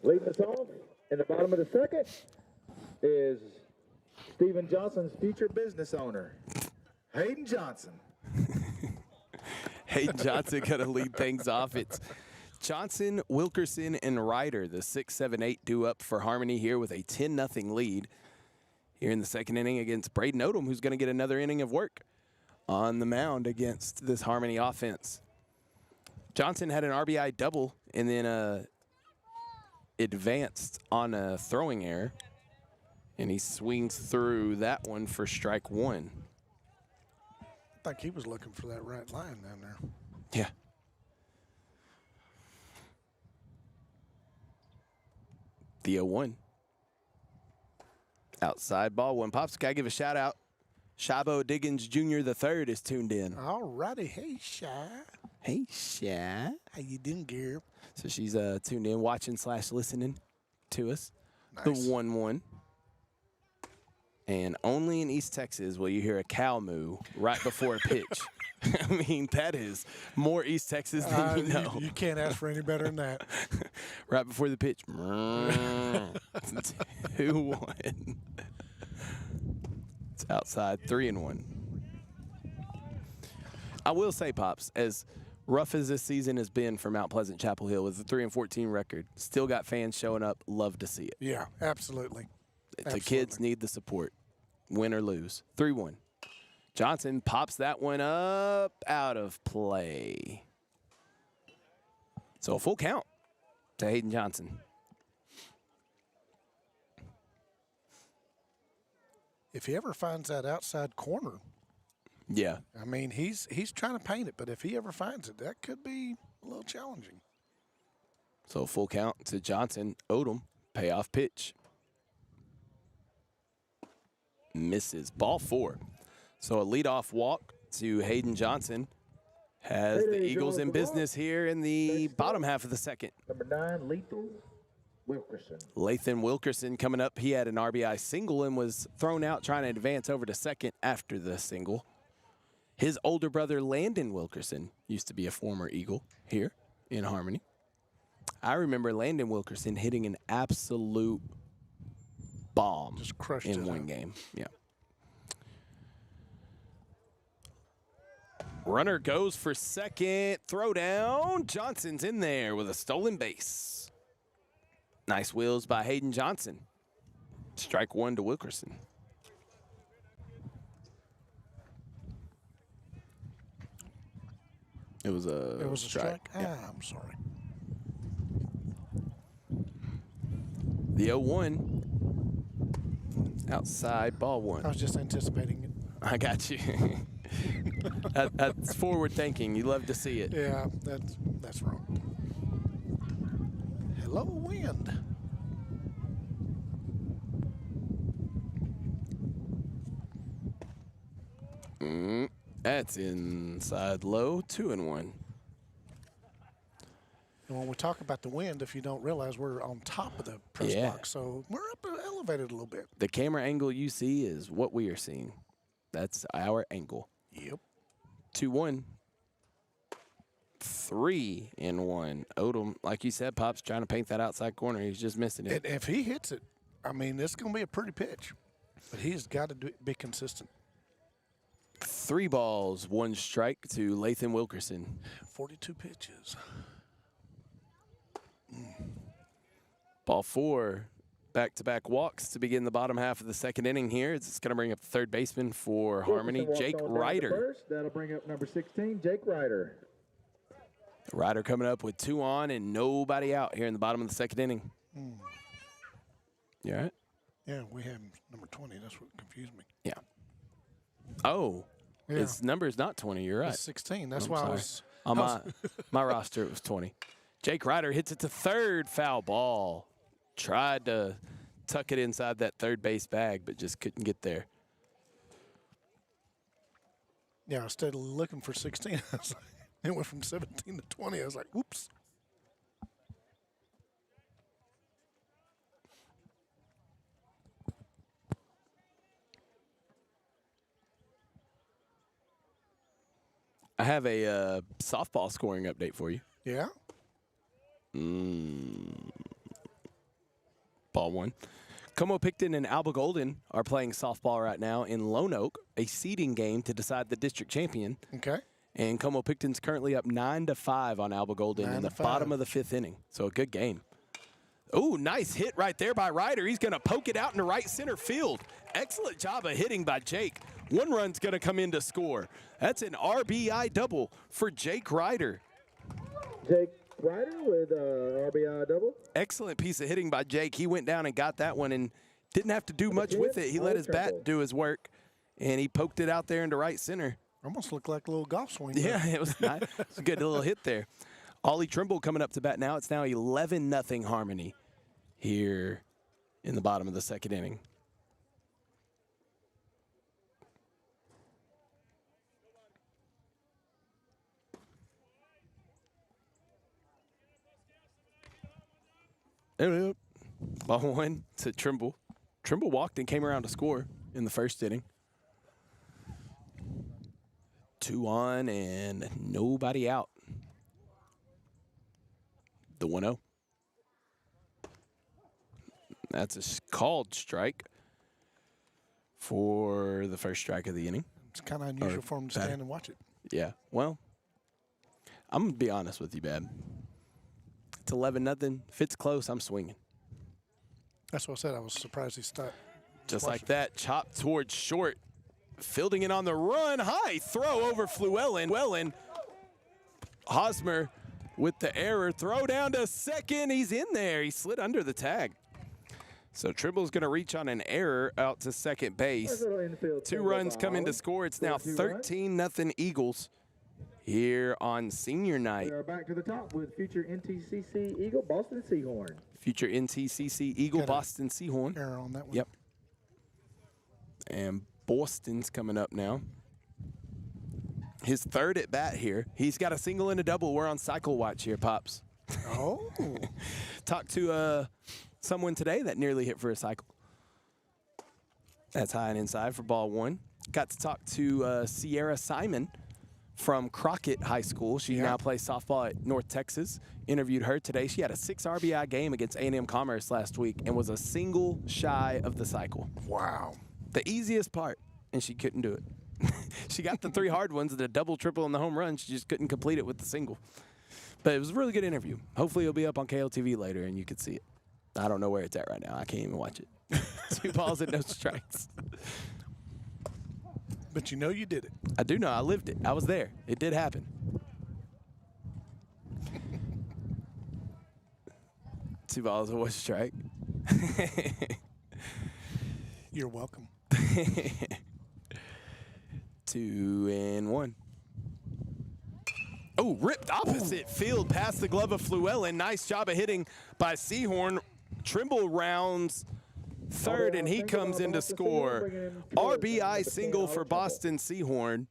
Leading us off in the bottom of the second is Stephen Johnson's future business owner, Hayden Johnson. Hayden Johnson going to lead things off. It's Johnson, Wilkerson, and Ryder, the 6, 7, 8 due up for Harmony here with a 10-0 lead here in the second inning against Braden Odom, who's going to get another inning of work on the mound against this Harmony offense. Johnson had an RBI double and then advanced on a throwing error, and he swings through that one for strike 1. I think he was looking for that right line down there. Yeah. The 0-1. Outside ball one pops. Got to give a shout out. Shabo Diggins Jr. the third is tuned in. All righty. Hey, Shy. Hey, Shy. How you doing, Gary? So she's tuned in, watching / listening to us. Nice. The 1-1. And only in East Texas will you hear a cow moo right before a pitch. I mean, that is more East Texas than you know. You can't ask for any better than that. Right before the pitch. 2-1. It's outside, 3-1. I will say, Pops, as rough as this season has been for Mount Pleasant Chapel Hill with a 3-14 record, still got fans showing up. Love to see it. Yeah, absolutely. The kids need the support, win or lose. 3-1. Johnson pops that one up out of play. So a full count to Hayden Johnson. If he ever finds that outside corner, Yeah. I mean, he's trying to paint it, but if he ever finds it, that could be a little challenging. So a full count to Johnson. Odom, payoff pitch. Misses. Ball 4. So a leadoff walk to Hayden Johnson. has the Eagles in business here in the bottom half of the second. Number 9, Lethal Wilkerson. Lathan Wilkerson coming up. He had an RBI single and was thrown out trying to advance over to second after the single. His older brother, Landon Wilkerson, used to be a former Eagle here in Harmony. I remember Landon Wilkerson hitting an absolute bomb Just crushed in it one out. game. Yeah. Runner goes for second. Throw down. Johnson's in there with a stolen base. Nice wheels by Hayden Johnson. Strike one to Wilkerson. It was a strike. Yeah. I'm sorry. The 0-1. Outside, ball one. I was just anticipating it. I got you. That's forward thinking. You love to see it. Yeah, that's wrong. Hello, wind. That's inside low, 2-1. And when we talk about the wind, if you don't realize, we're on top of the press Yeah. box, so we're up elevated a little bit. The camera angle you see is what we are seeing. That's our angle. Yep. 2-1. 3-1. Odom, like you said, Pop's trying to paint that outside corner. He's just missing it. And if he hits it, I mean, it's going to be a pretty pitch. But he's got to be consistent. 3 balls, 1 strike to Lathan Wilkerson. 42 pitches. Ball 4, back-to-back walks to begin the bottom half of the second inning here. It's going to bring up the third baseman for Harmony, Wilkerson Jake walks on down to Ryder. first. That'll bring up number 16, Jake Ryder. Ryder coming up with 2 on and nobody out here in the bottom of the second inning. You all right? Yeah, we have number 20. That's what confused me. Yeah. Oh, Yeah. his number is not 20. You're right. It's 16. That's I'm why sorry. I was. On my roster, it was 20. Jake Ryder hits it to third, foul ball. Tried to tuck it inside that third base bag, but just couldn't get there. Yeah, I started looking for 16. I was like, it went from 17 to 20. I was like, whoops. I have a softball scoring update for you. Yeah. Ball 1. Como Picton and Alba Golden are playing softball right now in Lone Oak, a seeding game to decide the district champion. Okay. And Como Picton's currently up 9-5 on Alba Golden in the 9-5. bottom of the 5th inning. So a good game. Oh, nice hit right there by Ryder. He's going to poke it out into right center field. Excellent job of hitting by Jake. 1 run's going to come in to score. That's an RBI double for Jake Ryder. Jake Ryder with RBI double. Excellent piece of hitting by Jake. He went down and got that one and didn't have to do much with it. He let his bat do his work, and he poked it out there into right center. Almost looked like a little golf swing. Yeah, it was nice. It's a good little hit there. Ollie Trimble coming up to bat now. It's now 11-0 Harmony here in the bottom of the second inning. Ball 1 to Trimble. Trimble walked and came around to score in the first inning. 2 on and nobody out. The 1-0. That's a called strike for the first strike of the inning. It's kind of unusual for him to stand and watch it. Yeah, well, I'm going to be honest with you, Bab. It's 11-0. If it's close, I'm swinging. That's what I said. I was surprised he stopped. Just like that, chop towards short. Fielding it on the run. High throw over Flewellen. Hosmer with the error. Throw down to second. He's in there. He slid under the tag. So Trimble's going to reach on an error out to second base. 2 runs come in to score. It's now 13-0 Eagles here on senior night. We are back to the top with future NTCC Eagle, Boston Seahorn. Future NTCC Eagle, Got a Boston Seahorn. Error on that one. Yep. And Boston's coming up now. His third at bat here. He's got a single and a double. We're on cycle watch here, Pops. Oh. Talked to someone today that nearly hit for a cycle. That's high and inside for ball one. Got to talk to Sierra Simon from Crockett High School. She now plays softball at North Texas. Interviewed her today. She had a 6 RBI game against A&M Commerce last week and was a single shy of the cycle. Wow. The easiest part, and she couldn't do it. She got the 3 hard ones, the double, triple, and the home run. She just couldn't complete it with the single. But it was a really good interview. Hopefully it'll be up on KLTV later and you can see it. I don't know where it's at right now. I can't even watch it. 2 balls and no strikes. But you know you did it. I do know. I lived it. I was there. It did happen. 2 balls and 1 strike. You're welcome. 2 and 1. Oh, ripped opposite field past the glove of Fluellen. Nice job of hitting by Seahorn. Trimble rounds third, and he comes in to score. RBI single for Boston Seahorn,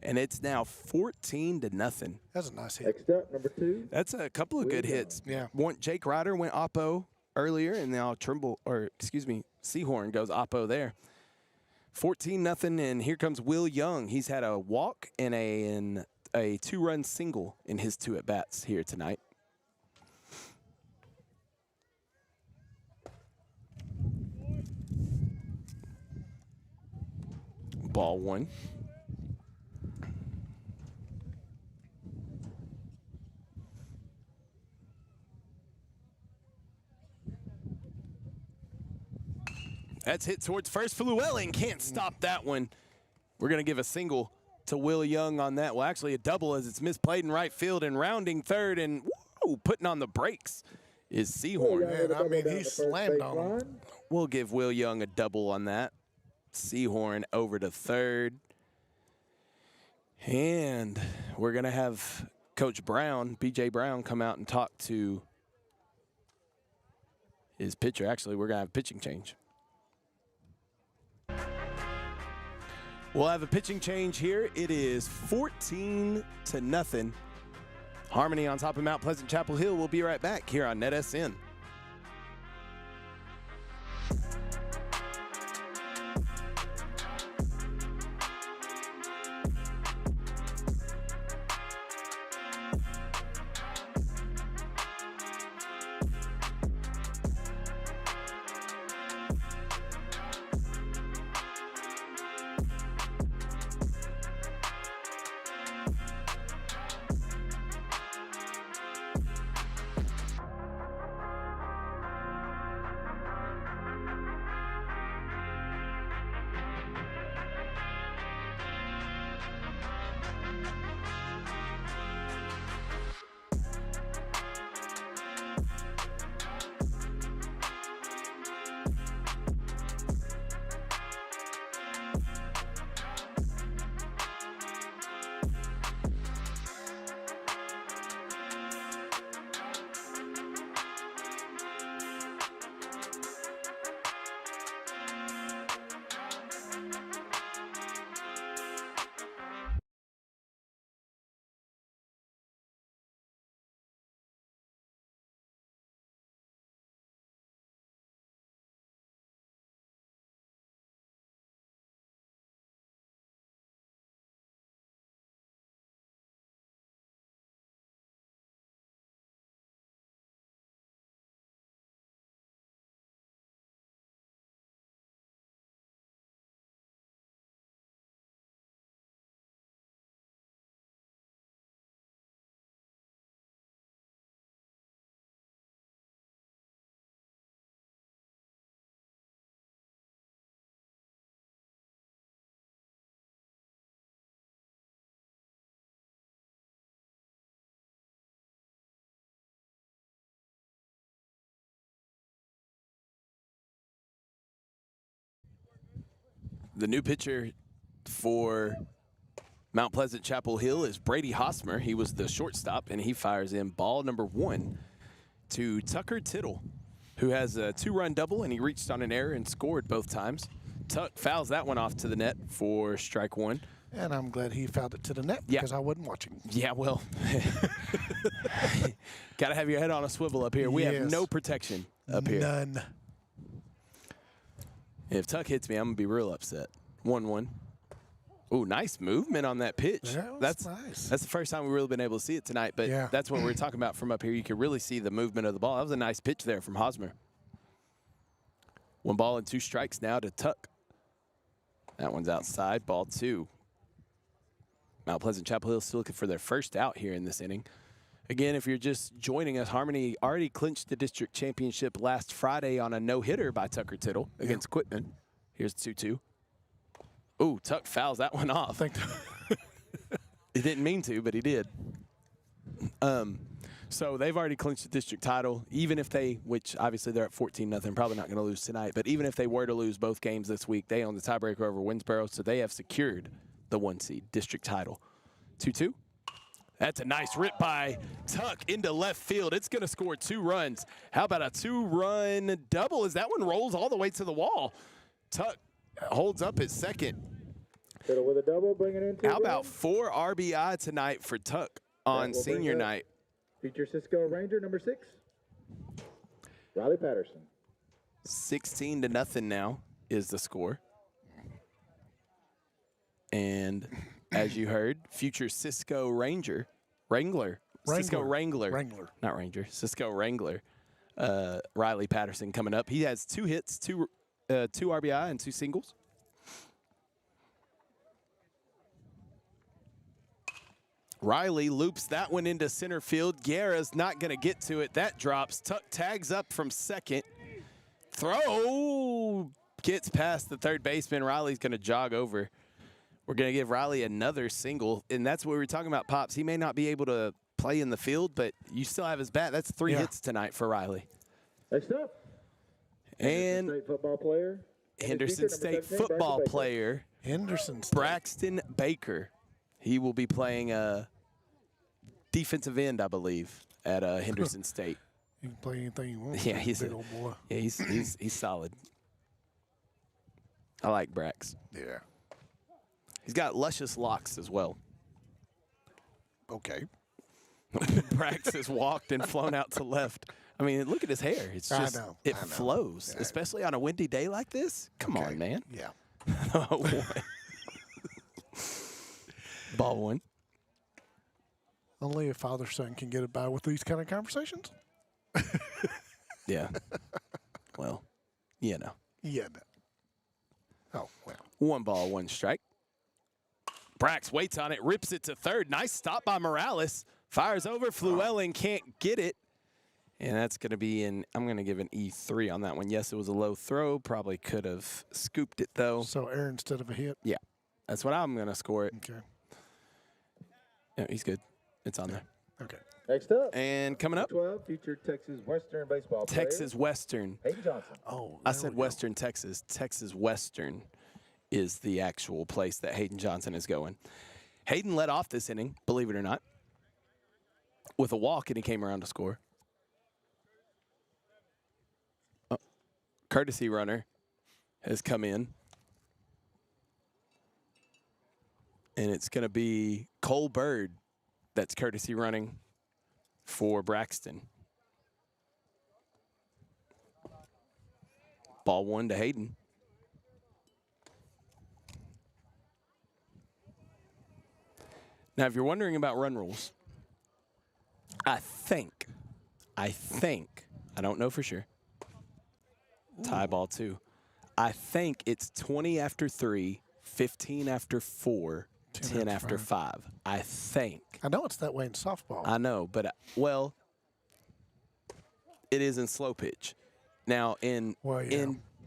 and it's now 14-0. That's a nice hit. Next up, number 2. That's a couple of good hits. Yeah. Jake Ryder went oppo earlier, and now Seahorn goes oppo there. 14-0, and here comes Will Young. He's had a walk and a 2-run single in his 2 at-bats here tonight. Ball 1. That's hit towards first. Fluellen can't stop that one. We're going to give a single to Will Young on that. Well, actually a double as it's misplayed in right field and rounding third and putting on the brakes is Seahorn. Man, I mean, he slammed on him. We'll give Will Young a double on that. Seahorn over to third. And we're going to have Coach Brown, B.J. Brown, come out and talk to his pitcher. Actually, we're going to have a pitching change. We'll have a pitching change here. It is 14-0. Harmony on top of Mount Pleasant Chapel Hill. We'll be right back here on NetSN. The new pitcher for Mount Pleasant Chapel Hill is Brady Hosmer. He was the shortstop, and he fires in ball number 1 to Tucker Tittle, who has a 2-run double, and he reached on an error and scored both times. Tuck fouls that one off to the net for strike 1. And I'm glad he fouled it to the net Yeah. because I wasn't watching. Yeah, well, got to have your head on a swivel up here. We have Yes. no protection up here. None. If Tuck hits me, I'm going to be real upset. 1-1. Ooh, nice movement on that pitch. That was that's nice. That's the first time we've really been able to see it tonight, but Yeah. that's what we were talking about from up here. You could really see the movement of the ball. That was a nice pitch there from Hosmer. 1 ball and 2 strikes now to Tuck. That one's outside, ball 2. Mount Pleasant Chapel Hill still looking for their first out here in this inning. Again, if you're just joining us, Harmony already clinched the district championship last Friday on a no-hitter by Tucker Tittle against Quitman. Here's 2-2. Ooh, Tuck fouls that one off. I think He didn't mean to, but he did. So they've already clinched the district title, even if they, which obviously they're at 14-0, probably not going to lose tonight, but even if they were to lose both games this week, they own the tiebreaker over Winsboro, so they have secured the 1 seed district title. 2-2. That's a nice rip by Tuck into left field. It's going to score 2 runs. How about a 2-run double as that one rolls all the way to the wall? Tuck holds up at second. Fiddle with a double, bring it in. How about 4 RBI tonight for Tuck on will bring senior up night? Future Cisco Ranger, number 6, Riley Patterson. 16-0 now is the score. And as you heard, future Cisco Wrangler, Cisco Wrangler, not Ranger, Cisco Wrangler, Riley Patterson coming up. He has 2 hits, 2 RBI, and 2 singles. Riley loops that one into center field. Guerra's not going to get to it. That drops. Tuck tags up from second. Throw gets past the third baseman. Riley's going to jog over. We're going to give Riley another single, and that's what we were talking about, Pops. He may not be able to play in the field, but you still have his bat. That's 3 hits tonight for Riley. Next up, And State football player. Henderson State football player, Henderson State. Braxton Baker. He will be playing defensive end, I believe, at Henderson State. You can play anything you want. Yeah, he's big old boy. Yeah, he's solid. I like Brax. Yeah. He's got luscious locks as well. Okay. Brax has walked and flown out to left. I mean, look at his hair. It's just, I know. flows, Yeah. especially on a windy day like this. Come on, man. Yeah. Ball 1. Only a father-son can get it by with these kind of conversations. Yeah. Well, you know. Yeah. Oh, well. 1 ball, 1 strike. Brax waits on it, rips it to third. Nice stop by Morales. Fires over. Fluellen can't get it. And that's going to be I'm going to give an E3 on that one. Yes, it was a low throw. Probably could have scooped it, though. So error instead of a hit. Yeah. That's what I'm going to score it. Okay. Yeah, he's good. It's on there. Okay. Next up, And coming up, 12, future Texas Western baseball player. Texas Western. Hayden Johnson. Oh, I there said we go. Western Texas. Texas Western is the actual place that Hayden Johnson is going. Hayden led off this inning, believe it or not, with a walk, and he came around to score. Courtesy runner has come in. And it's going to be Cole Bird that's courtesy running for Braxton. Ball 1 to Hayden. Now, if you're wondering about run rules, I think, I don't know for sure, tie ball 2. I think it's 20 after 3, 15 after 4, 10 after 5. I think. I know it's that way in softball. I know, but, well, it is in slow pitch. Now, in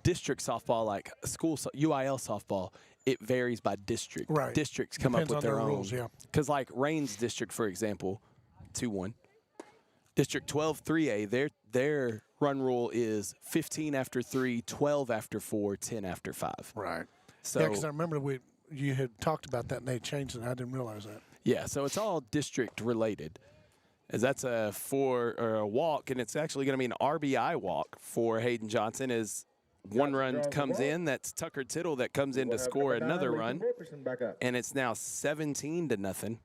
district softball, like school UIL softball, it varies by district. Right. Districts come Depends up with on their own rules, yeah. Because like Rains District, for example, 2-1. District 12 3A, their run rule is 15 after 3, 12 after 4, 10 after 5. Right. So Yeah, because I remember you had talked about that and they changed it. And I didn't realize that. yeah, so it's all district related. As that's a walk, and it's actually going to be an RBI walk for Hayden Johnson. As one run comes in. That's Tucker Tittle that comes in to score another run. And it's now 17-0.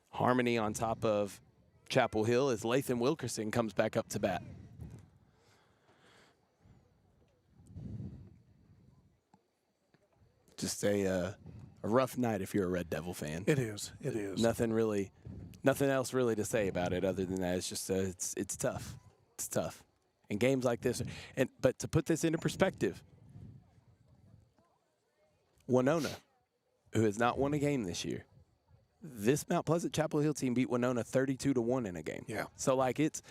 Harmony on top of Chapel Hill as Lathan Wilkerson comes back up to bat. Just a rough night if you're a Red Devil fan. It is. It is. Nothing else really to say about it other than that. It's just it's tough. It's tough. And games like this, but to put this into perspective, Winona, who has not won a game this year, this Mount Pleasant Chapel Hill team beat Winona 32-1 in a game. Yeah. So like it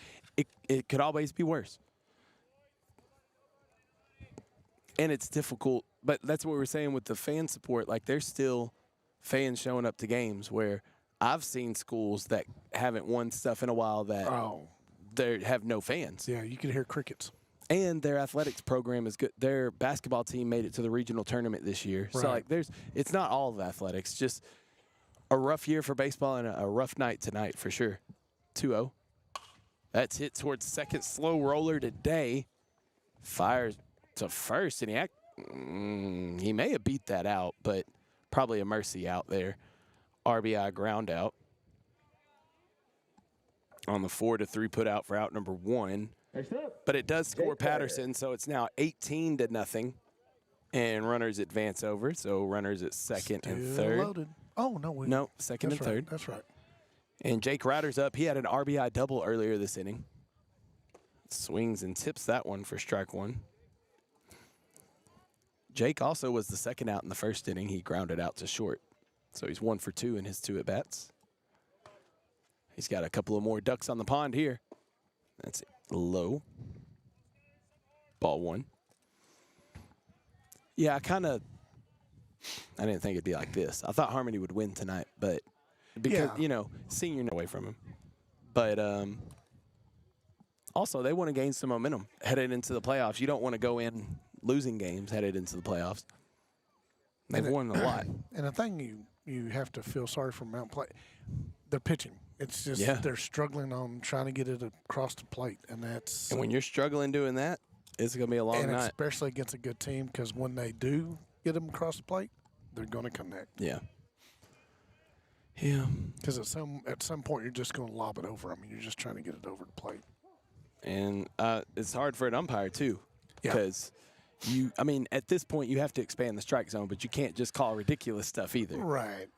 could always be worse. And it's difficult, but that's what we're saying with the fan support. Like there's still fans showing up to games where I've seen schools that haven't won stuff in a while that they have no fans. Yeah, you can hear crickets. And their athletics program is good. Their basketball team made it to the regional tournament this year. Right. So like it's not all of athletics, just a rough year for baseball and a rough night tonight for sure. 2-0. That's hit towards second, slow roller today. Fires to first, and he may have beat that out, but probably a mercy out there. RBI ground out on the 4-3 put out for out number 1. But it does score Patterson, so it's now 18-0, and runners advance over. So runners at second and third. Loaded. Oh no, second and third. That's right. And Jake Ryder's up. He had an RBI double earlier this inning. Swings and tips that one for strike 1. Jake also was the second out in the first inning. He grounded out to short. So he's 1 for 2 in his 2 at-bats. He's got a couple of more ducks on the pond here. That's low. Ball 1. Yeah, I didn't think it'd be like this. I thought Harmony would win tonight, but because, senior away from him. But also, they want to gain some momentum headed into the playoffs. You don't want to go in losing games headed into the playoffs. They've won a lot. And the thing you have to feel sorry for Mount Pleasant, they're pitching. It's just they're struggling on trying to get it across the plate, and when you're struggling doing that, it's going to be a long night. Especially against a good team, because when they do get them across the plate, they're going to connect. Yeah. Yeah. Because at some point, you're just going to lob it over them. You're just trying to get it over the plate. And it's hard for an umpire, too, because at this point, you have to expand the strike zone, but you can't just call ridiculous stuff either. Right.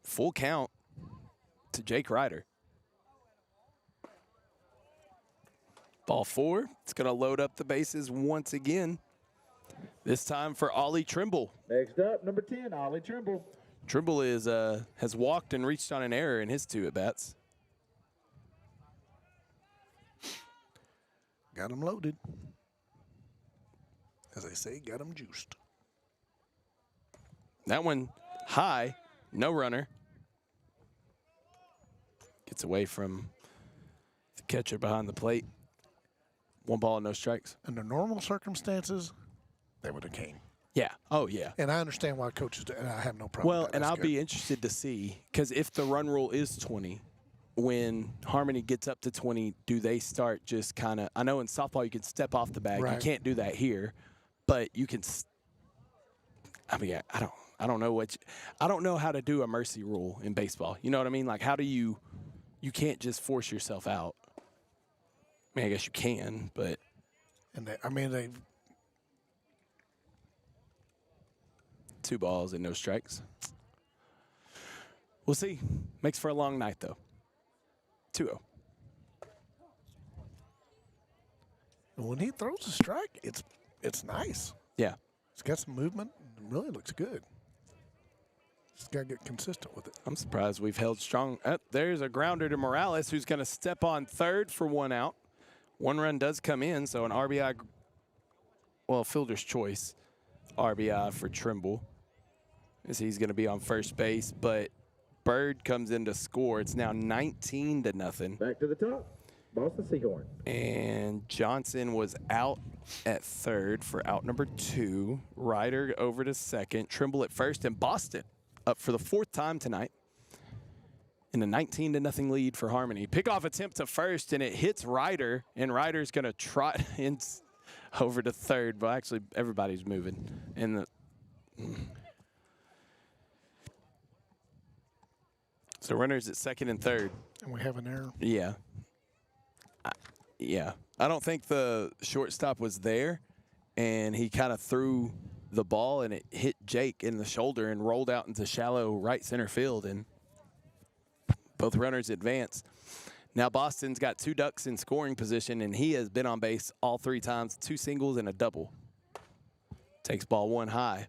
Full count to Jake Ryder. Ball 4. It's going to load up the bases once again. This time for Ollie Trimble. Next up, number 10, Ollie Trimble. Trimble has walked and reached on an error in his 2 at-bats. Got him loaded. As they say, got him juiced. That one high, no runner. Gets away from the catcher behind the plate. 1 ball and no strikes. Under normal circumstances, they would have came. Yeah. Oh, yeah. And I understand why coaches do, and I have no problem with that. And That's I'll good. be interested to see, because if the run rule is 20, when Harmony gets up to 20, do they start just kind of – I know in softball you can step off the bag. Right. You can't do that here, but you can – I don't know I don't know how to do a mercy rule in baseball. You know what I mean? Like, how do you can't just force yourself out. I mean, I guess you can, but – And they 2 balls and no strikes. We'll see. Makes for a long night, though. 2-0. And when he throws a strike, it's nice. Yeah. It's got some movement. It really looks good. Just got to get consistent with it. I'm surprised we've held strong. There's a grounder to Morales, who's going to step on third for 1 out. 1 run does come in, so an RBI, fielder's choice RBI for Trimble, as he's going to be on first base, but Bird comes in to score. It's now 19-0. Back to the top, Boston Seahorn. And Johnson was out at third for out number 2. Ryder over to second. Trimble at first, and Boston up for the 4th time tonight in a 19-0 lead for Harmony. Pickoff attempt to first, and it hits Ryder, and Ryder's going to trot in over to third. But actually, everybody's moving in the. So runners at second and third. And we have an error. Yeah. Yeah. I don't think the shortstop was there, and he kind of threw the ball, and it hit Jake in the shoulder and rolled out into shallow right center field, and both runners advance. Now Boston's got 2 ducks in scoring position, and he has been on base all 3 times, 2 singles and a double. Takes ball 1 high.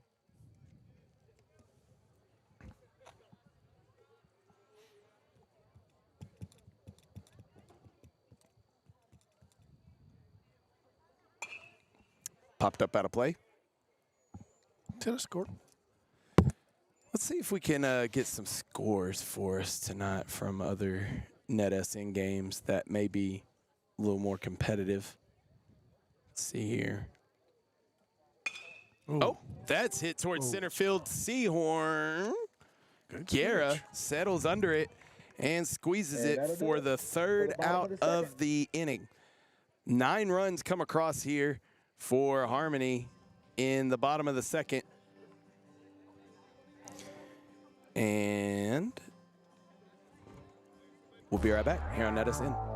Popped up out of play. Tennis court. Let's see if we can get some scores for us tonight from other NetSN games that may be a little more competitive. Let's see here. Ooh. Oh, that's hit towards center field. Seahorn. Guerra settles under it and squeezes it for the third out of the inning. 9 runs come across here for Harmony in the bottom of the second. And we'll be right back here on NetSN.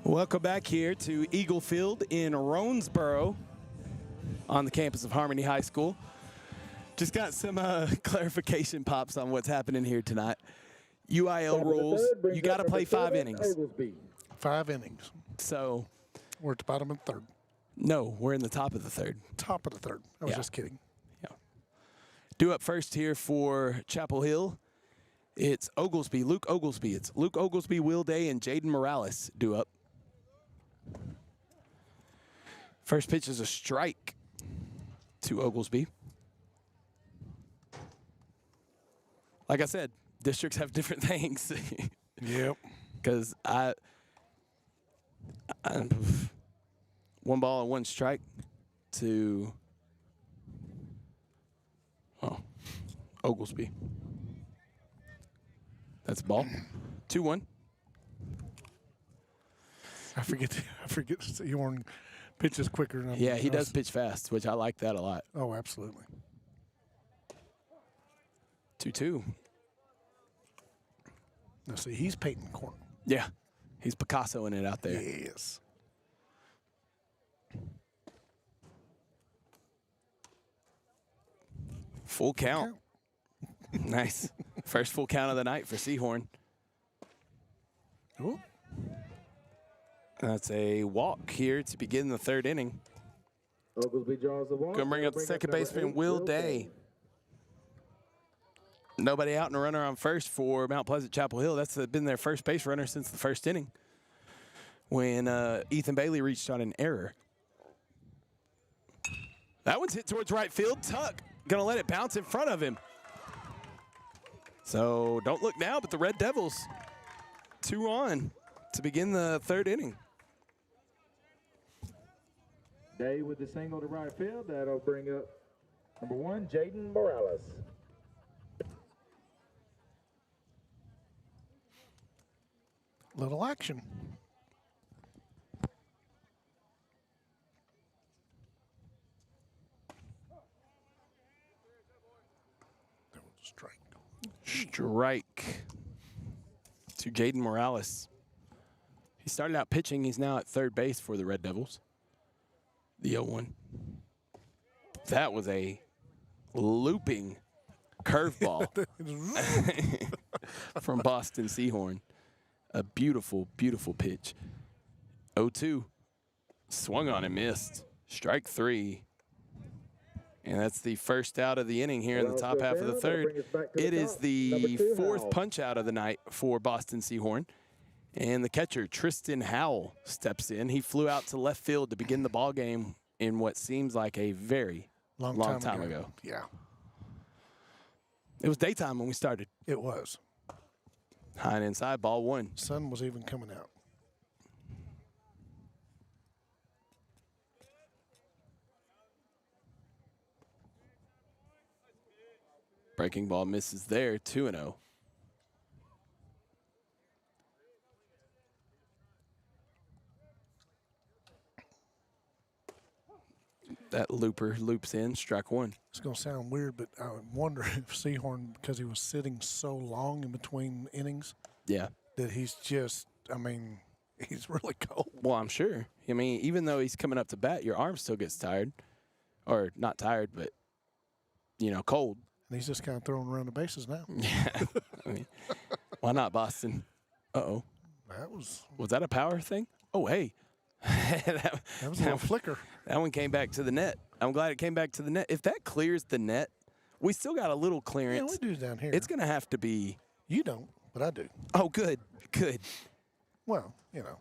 Welcome back here to Eagle Field in Roansboro on the campus of Harmony High School. Just got some clarification pops on what's happening here tonight. UIL rules, you got to play 5 innings. 5 innings. So We're at the bottom of the third. no, we're in the top of the third. Top of the third. I was Yeah. just kidding. Yeah. Due up first here for Chapel Hill, it's Oglesby, Luke Oglesby. It's Luke Oglesby, Will Day, and Jaden Morales due up. First pitch is a strike to Oglesby. Like I said, districts have different things. Yep. Because I 1 ball and 1 strike to Oglesby. That's a ball. 2-1. I forget Seahorn pitches quicker than Yeah, he does pitch fast, which I like that a lot. Oh, absolutely. 2-2. Now see, he's Peyton Corn. Yeah, he's Picasso in it out there. Yes. Full count. Nice. First full count of the night for Seahorn. Ooh. That's a walk here to begin the 3rd inning. Oglesby draws the walk. Gonna bring up the second baseman, Will Day. Nobody out and a runner on first for Mount Pleasant Chapel Hill. That's been their first base runner since the 1st inning when Ethan Bailey reached on an error. That one's hit towards right field. Tuck gonna let it bounce in front of him. So don't look now, but the Red Devils 2 on to begin the 3rd inning. Day with the single to right field. That'll bring up Number 1, Jaden Morales. Little action. That was a strike. Strike to Jaden Morales. He started out pitching. He's now at third base for the Red Devils. The 0-1. That was a looping curveball from Boston Seahorn. A beautiful, beautiful pitch. 0-2. Swung on and missed. Strike 3. And that's the first out of the inning here in the top half of the third. It is the fourth punch out of the night for Boston Seahorn. And the catcher, Tristan Howell, steps in. He flew out to left field to begin the ball game in what seems like a very long time ago. Yeah. It was daytime when we started. It was. High and inside, ball 1. Sun was even coming out. Breaking ball misses there, 2-0. That looper loops in, strike 1. It's going to sound weird, but I wonder if Seahorn, because he was sitting so long in between innings, Yeah. that he's just, I mean, he's really cold. Well, I'm sure. I mean, even though he's coming up to bat, your arm still gets tired. Or not tired, but, you know, cold. And he's just kind of throwing around the bases now. Yeah. I mean, why not Boston? Uh-oh. Was that a power thing? Oh, hey. that was a little flicker. That one came back to the net. I'm glad it came back to the net. If that clears the net, we still got a little clearance. Yeah, we do down here. It's going to have to be. You don't, but I do. Oh, good. Good. Well, you know.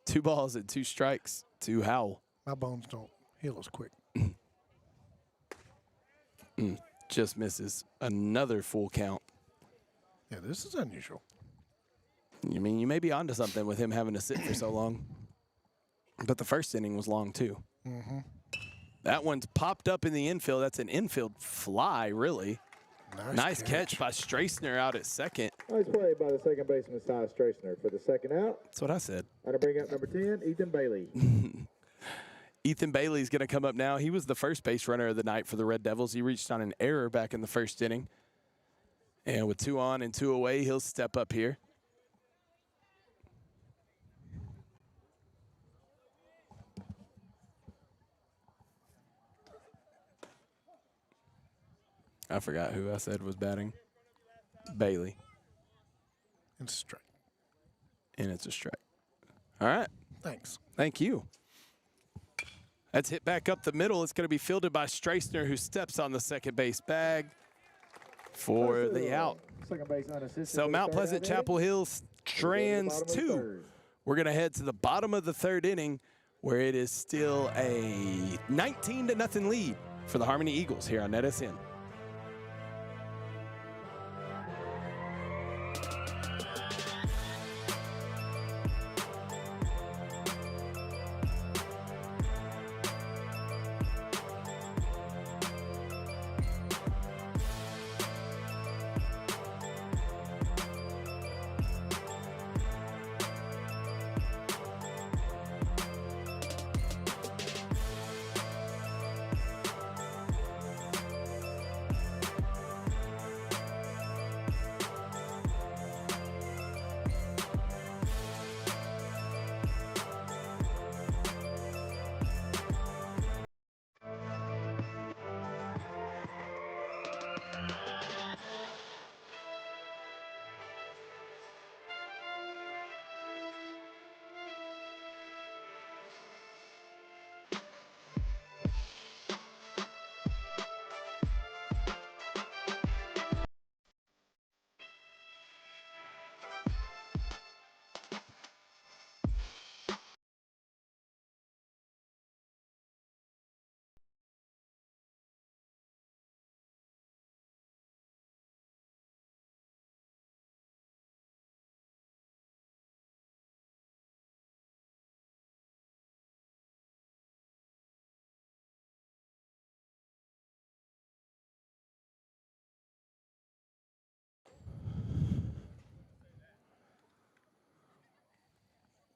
2 balls and 2 strikes to Howell. My bones don't heal as quick. Just misses. Another full count. Yeah, this is unusual. I mean, you may be onto something with him having to sit for so long. But the first inning was long, too. Mm-hmm. That one's popped up in the infield. That's an infield fly, really. Nice catch by Strassner out at second. Nice play by the second baseman, Cy Strassner, for the second out. That's what I said. And to bring up number 10, Ethan Bailey. Ethan Bailey's going to come up now. He was the first base runner of the night for the Red Devils. He reached on an error back in the first inning. And with 2 on and 2 away, he'll step up here. I forgot who I said was batting. Bailey. It's a strike. And it's a strike. All right. Thanks. Thank you. That's hit back up the middle. It's going to be fielded by Strassner, who steps on the second base bag for the out. Second base unassisted. So Mount Pleasant Chapel Hill Strands 2. We're going to head to the bottom of the third inning, where it is still a 19-0 lead for the Harmony Eagles here on NetSN.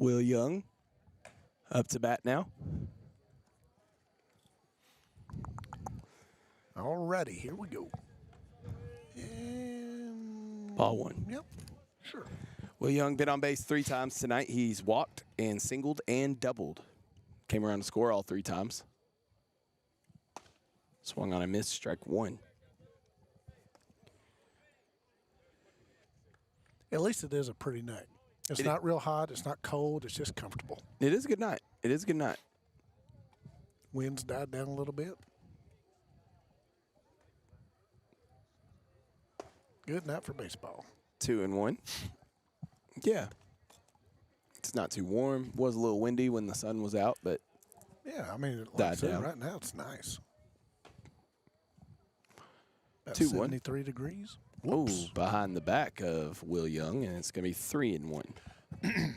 Will Young up to bat now. Alrighty, here we go. And Ball 1. Yep, sure. Will Young been on base 3 times tonight. He's walked and singled and doubled. Came around to score all 3 times. Swung on a miss, strike 1. At least it is a pretty night. It's not real hot. It's not cold. It's just comfortable. It is a good night. It is a good night. Winds died down a little bit. Good night for baseball. 2-1. Yeah. It's not too warm. Was a little windy when the sun was out, but Yeah, I mean, like I died said, down. right now it's nice. About 2-1. 73 degrees. oh, Whoops. behind the back of Will Young, and it's going to be 3-1.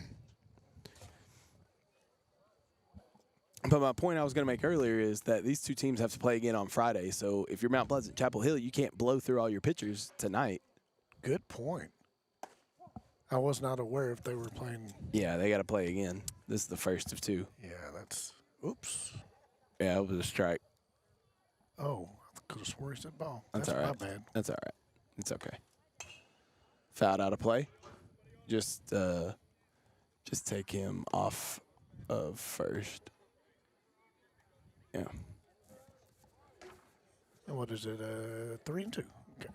But my point I was going to make earlier is that these 2 teams have to play again on Friday. So if you're Mount Pleasant, Chapel Hill, you can't blow through all your pitchers tonight. Good point. I was not aware if they were playing. Yeah, they got to play again. This is the first of 2. Yeah, that's. Oops. Yeah, it was a strike. Oh, I could have swore he said ball. That's That's all my right. bad. That's all right. It's okay. Fouled out of play. Just take him off of first. Yeah. And what is it? 3-2. Okay.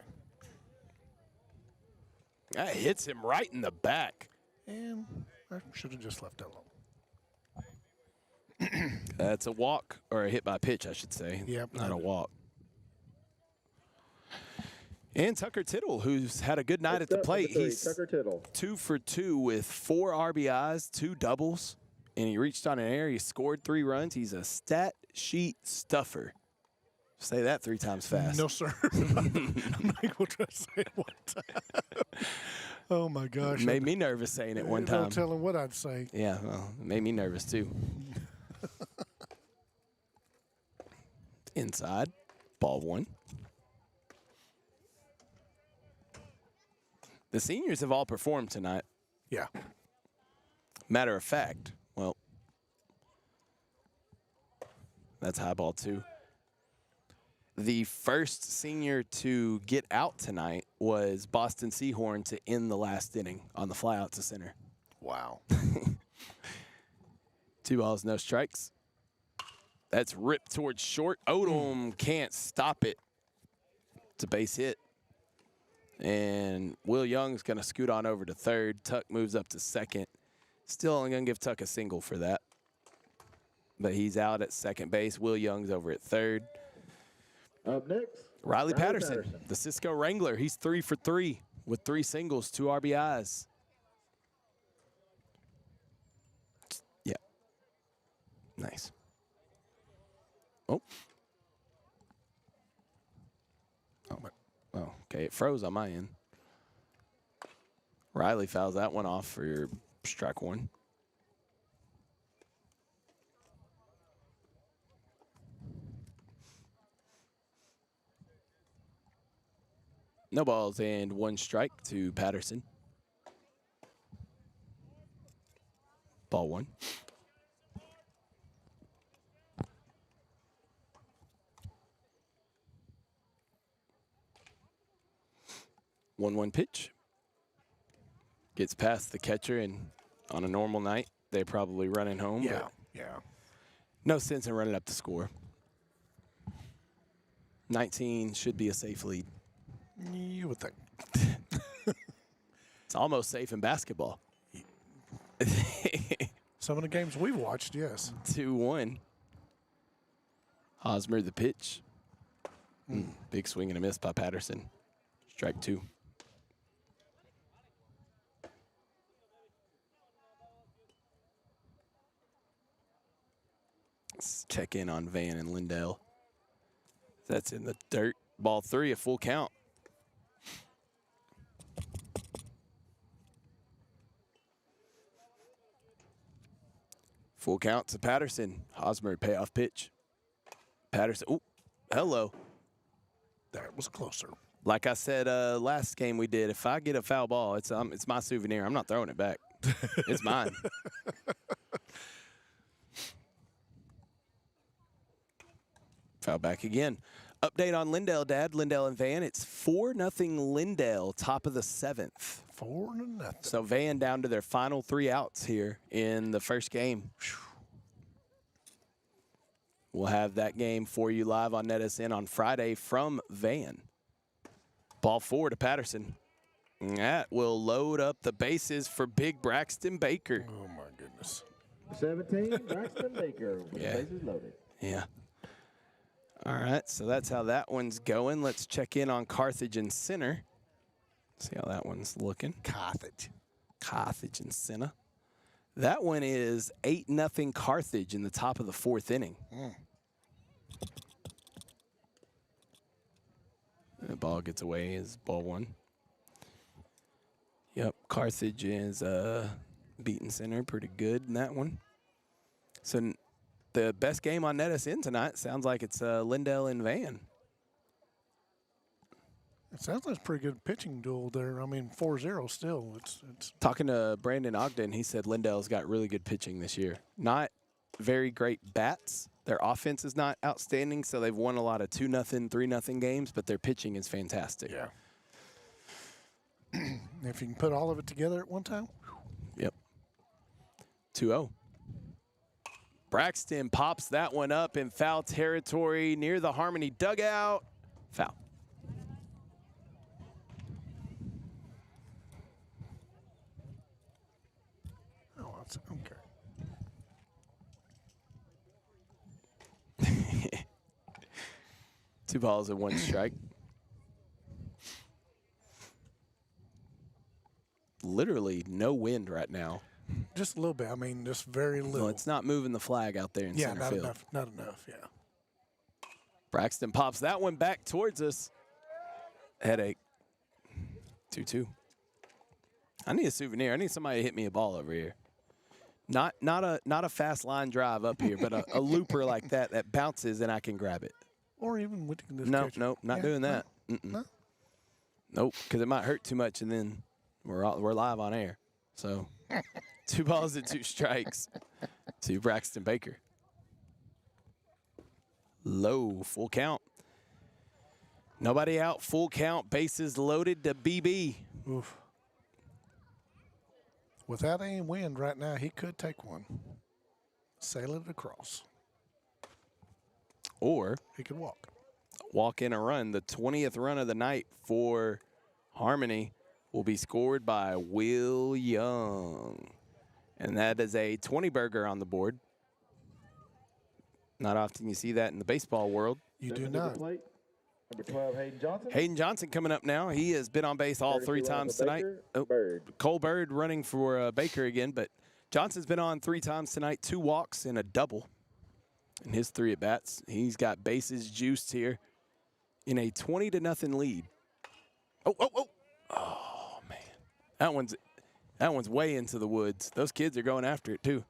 That hits him right in the back. And I should have just left that alone. That's a walk, or a hit by pitch, I should say. Yep. Not a walk. And Tucker Tittle, who's had a good night at the plate. He's Tucker Tittle. 2 for 2 with 4 RBIs, 2 doubles, and he reached on an error. He scored 3 runs. He's a stat sheet stuffer. Say that 3 times fast. No, sir. I'm not going to try to say it one time. Oh, my gosh. Made me nervous saying it one time. Don't tell him what I'd say. Yeah, well, it made me nervous too. Inside, ball 1. The seniors have all performed tonight. Yeah. Matter of fact, well, that's high ball 2. The first senior to get out tonight was Boston Seahorn to end the last inning on the fly out to center. Wow. 2 balls, no strikes. That's ripped towards short. Odom can't stop it. It's a base hit. And Will Young's going to scoot on over to third. Tuck moves up to second. Still only going to give Tuck a single for that. But he's out at second base. Will Young's over at third. Up next, Riley Patterson, the Cisco Wrangler. He's 3 for 3 with 3 singles, 2 RBIs. Yeah. Nice. Oh. Oh, okay. It froze on my end. Riley fouls that one off for your strike 1. No balls and 1 strike to Patterson. Ball 1. One pitch. Gets past the catcher, and on a normal night, they're probably running home. Yeah. But Yeah. no sense in running up the score. 19 should be a safe lead. You would think. It's almost safe in basketball. Some of the games we've watched, yes. 2-1. Hosmer the pitch. Big swing and a miss by Patterson. Strike 2. Let's check in on Van and Lindell. That's in the dirt. Ball 3, a full count. Full count to Patterson. Hosmer payoff pitch. Patterson. Oh, hello. That was closer. Like I said last game we did, if I get a foul ball, it's my souvenir. I'm not throwing it back. It's mine. Foul back again. Update on Lindale, Dad. Lindale and Van. It's 4-0 Lindale, top of the 7th. 4-0. So Van down to their final 3 outs here in the first game. We'll have that game for you live on NetSN on Friday from Van. Ball 4 to Patterson. And that will load up the bases for Big Braxton Baker. Oh, my goodness. 17, Braxton Baker with Yeah. the bases loaded. Yeah. All right, so that's how that one's going. Let's check in on Carthage and Center. See how that one's looking. Carthage. Carthage and Center. That one is 8-0 Carthage in the top of the 4th inning. The ball gets away is ball 1. Yep, Carthage is beating Center pretty good in that one. So the best game on NetSN tonight sounds like it's Lindale and Van. It sounds like a pretty good pitching duel there. I mean, 4-0 still. It's Talking to Brandon Ogden, he said Lindale's got really good pitching this year. Not very great bats. Their offense is not outstanding, so they've won a lot of 2-0, 3-0 games, but their pitching is fantastic. yeah. If you can put all of it together at one time. Yep. 2-0. Braxton pops that one up in foul territory near the Harmony dugout. Foul. Oh, that's okay. 2 balls and 1 strike. Literally no wind right now. Just a little bit. I mean, just very little. Well, it's not moving the flag out there in yeah, center not field. enough. Not enough. Yeah. Braxton pops that one back towards us. Headache. 2-2. I need a souvenir. I need somebody to hit me a ball over here. Not a fast line drive up here, but a looper like that bounces and I can grab it. Or even we can just No, catch it. nope, not Yeah, doing that. No. Nope, because it might hurt too much, and then we're live on air. So 2 balls and 2 strikes to Braxton Baker. Low, full count. Nobody out, full count, bases loaded to BB. Oof. Without any wind right now, he could take one. Sail it across. Or He could walk. walk in a run. The 20th run of the night for Harmony will be scored by Will Young. And that is a 20-burger on the board. Not often you see that in the baseball world. You do Stepping to the not. plate, number 12, Hayden Johnson. Hayden Johnson coming up now. He has been on base all 3 times tonight. Oh, Bird. Cole Bird running for Baker again, but Johnson's been on 3 times tonight, 2 walks and a double in his 3 at-bats. He's got bases juiced here in a 20-0 lead. Oh, man. That one's way into the woods. Those kids are going after it, too.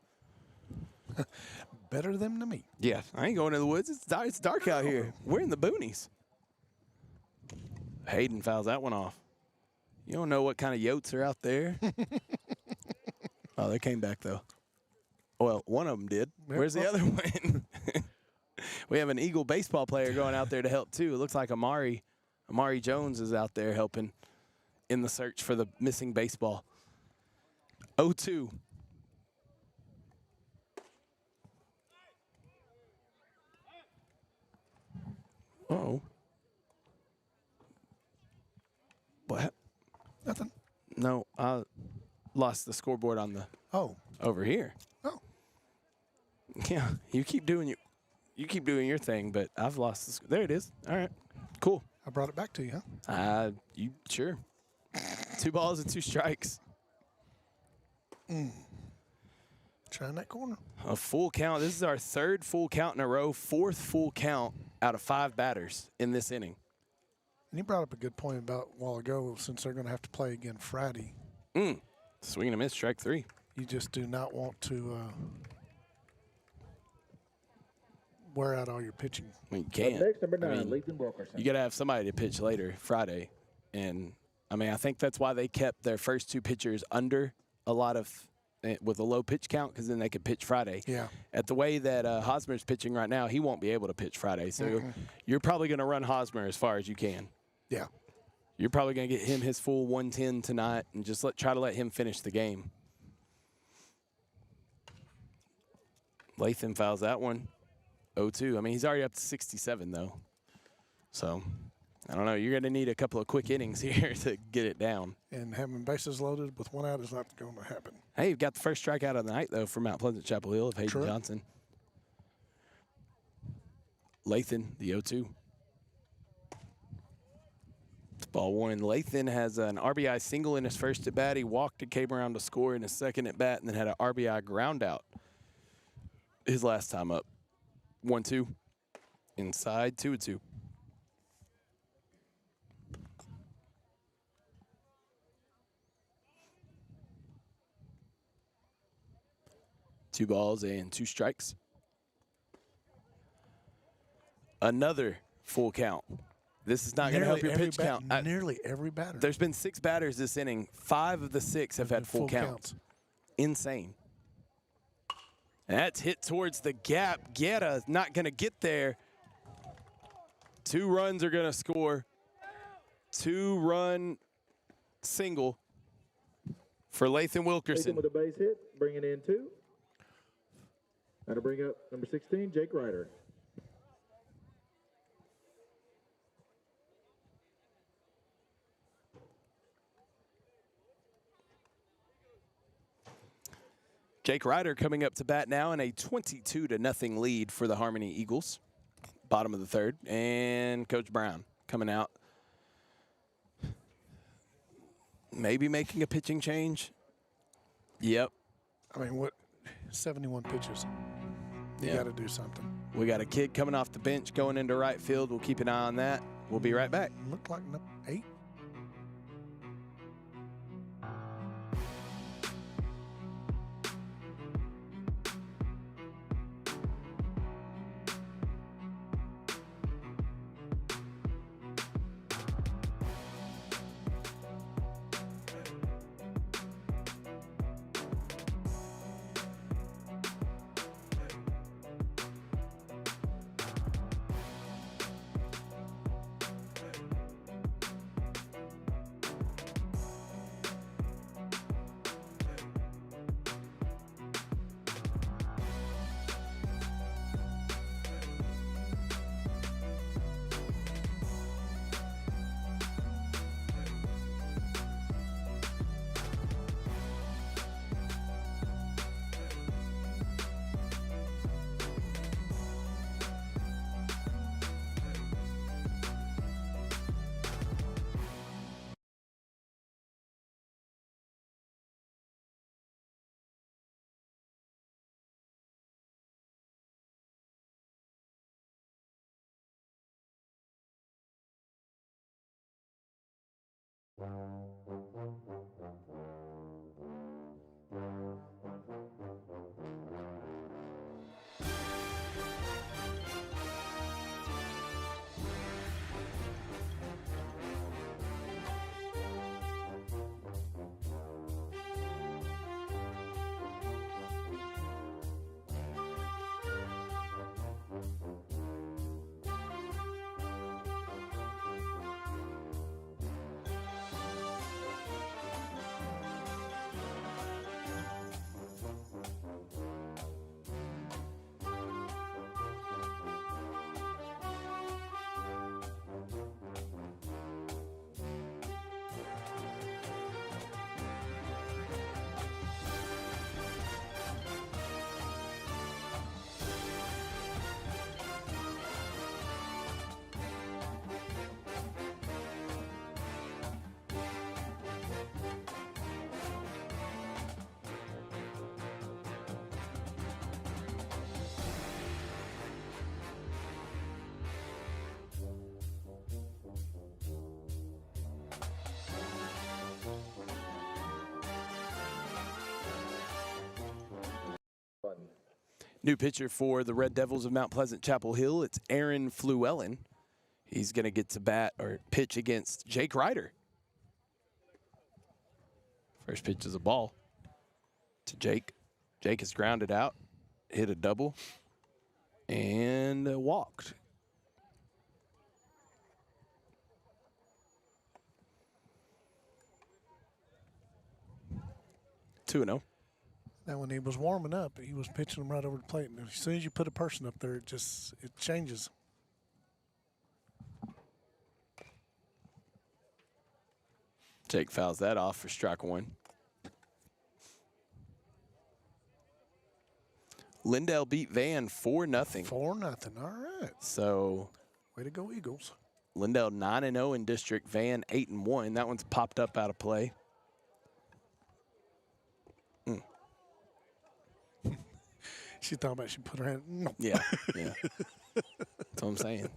Better them than me. Yeah, I ain't going to the woods. It's dark out here. We're in the boonies. Hayden fouls that one off. You don't know what kind of yotes are out there. Oh, they came back, though. Well, one of them did. Where's the other one? We have an Eagle baseball player going out there to help, too. It looks like Amari Jones is out there helping in the search for the missing baseball. 0-2. Uh-oh. What? Nothing. No, I lost the scoreboard on the Oh. over here. Oh. Yeah, you keep doing your thing, but I've lost there it is. All right. Cool. I brought it back to you, huh? You sure. 2 balls and 2 strikes. Trying that corner. A full count. This is our 3rd full count in a row, 4th full count out of 5 batters in this inning. And you brought up a good point about a while ago, since they're going to have to play again Friday. Swing and a miss, strike 3. You just do not want to wear out all your pitching. I mean, you can't. Next, number 9, I mean, Lathan Wilkerson. you got to have somebody to pitch later Friday. And, I mean, I think that's why they kept their first 2 pitchers under a lot of with a low pitch count because then they could pitch Friday. Yeah. At the way that Hosmer's pitching right now, he won't be able to pitch Friday. So you're probably going to run Hosmer as far as you can. Yeah. You're probably going to get him his full 110 tonight and just try to let him finish the game. Latham fouls that one. 0-2. I mean, he's already up to 67, though. So, I don't know. You're going to need a couple of quick innings here to get it down. And having bases loaded with one out is not going to happen. Hey, you've got the first strikeout of the night, though, for Mount Pleasant Chapel Hill of Hayden Johnson. Latham, the 0-2. Ball one. Latham has an RBI single in his first at bat. He walked and came around to score in his second at bat, and then had an RBI ground out his last time up. 1-2. Inside, 2-2. Two balls and 2 strikes. Another full count. This is not going to help your pitch count. Nearly every batter. There's been 6 batters this inning. 5 of the 6 have had full counts. Insane. And that's hit towards the gap. Guerra not going to get there. 2 runs are going to score. 2-run single for Latham Wilkerson. With a base hit, bringing in 2. Now to bring up number 16, Jake Ryder. Jake Ryder coming up to bat now in a 22-0 lead for the Harmony Eagles. Bottom of the third. And Coach Brown coming out. Maybe making a pitching change. Yep. I mean, what? 71 pitches. You got to do something. We got a kid coming off the bench going into right field. We'll keep an eye on that. We'll be right back. Looked like 8. New pitcher for the Red Devils of Mount Pleasant Chapel Hill. It's Aaron Fluellen. He's going to get to bat or pitch against Jake Ryder. First pitch is a ball. to Jake. Jake is grounded out, hit a double, and walked. Two and 0. Now, when he was warming up, he was pitching them right over the plate. And as soon as you put a person up there, it changes. Jake fouls that off for strike one. Lindell beat Van 4-0. 4-0. All right. So Way to go, Eagles. Lindell 9-0 in district. Van 8-1. That one's popped up out of play. She thought about she put her hand. No. Yeah, yeah. That's what I'm saying.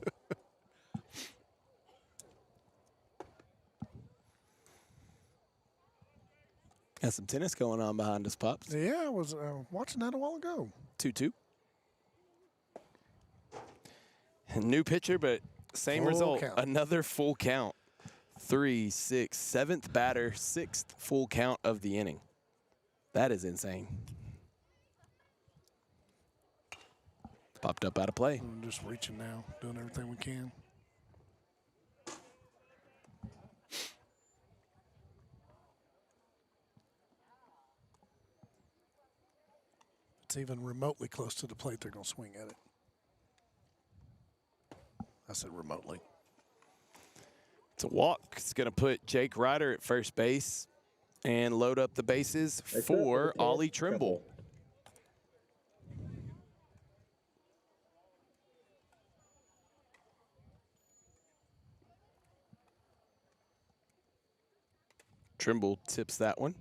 Got some tennis going on behind us, Pops. Yeah, I was watching that a while ago. 2-2. New pitcher, but same Full result. count. Another full count. 3, 6, 7th batter, 6th full count of the inning. That is insane. Popped up out of play. I'm just reaching now, doing everything we can. It's even remotely close to the plate, they're going to swing at it. I said remotely. It's a walk. It's going to put Jake Ryder at first base and load up the bases for Ollie Trimble. Trimble tips that one.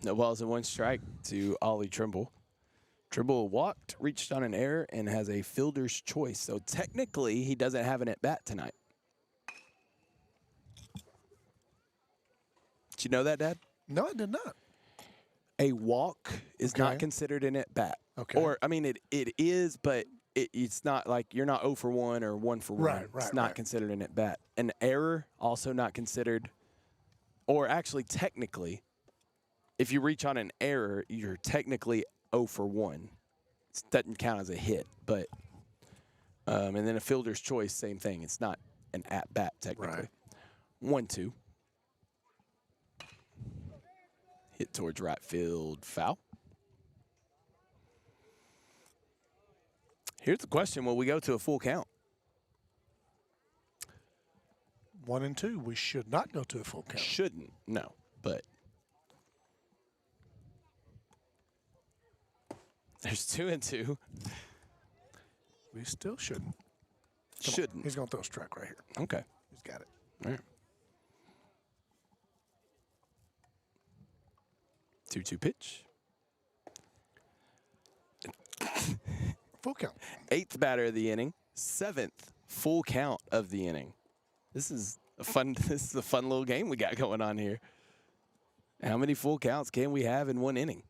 No balls and one strike to Ollie Trimble. Trimble walked, reached on an error, and has a fielder's choice. So technically, he doesn't have an at-bat tonight. Did you know that, Dad? No, I did not. A walk is Okay. not considered an at-bat. Okay. Or, I mean, it is, but it's not like you're not 0 for 1 or 1 for 1. Right, It's not considered an at-bat. An error, also not considered, or actually technically, if you reach on an error, you're technically 0 for 1. It doesn't count as a hit, but and then a fielder's choice, same thing. It's not an at-bat technically. Right. 1-2. Hit towards right field, foul. Here's the question: will we go to a full count? 1 and 2. We should not go to a full count. Shouldn't, no, but there's 2 and 2. We still shouldn't. Come on. Shouldn't. He's going to throw a strike right here. Okay. He's got it. All right. 2-2 pitch. Full count. 8th batter of the inning. 7th full count of the inning. This is a fun little game we got going on here. How many full counts can we have in one inning?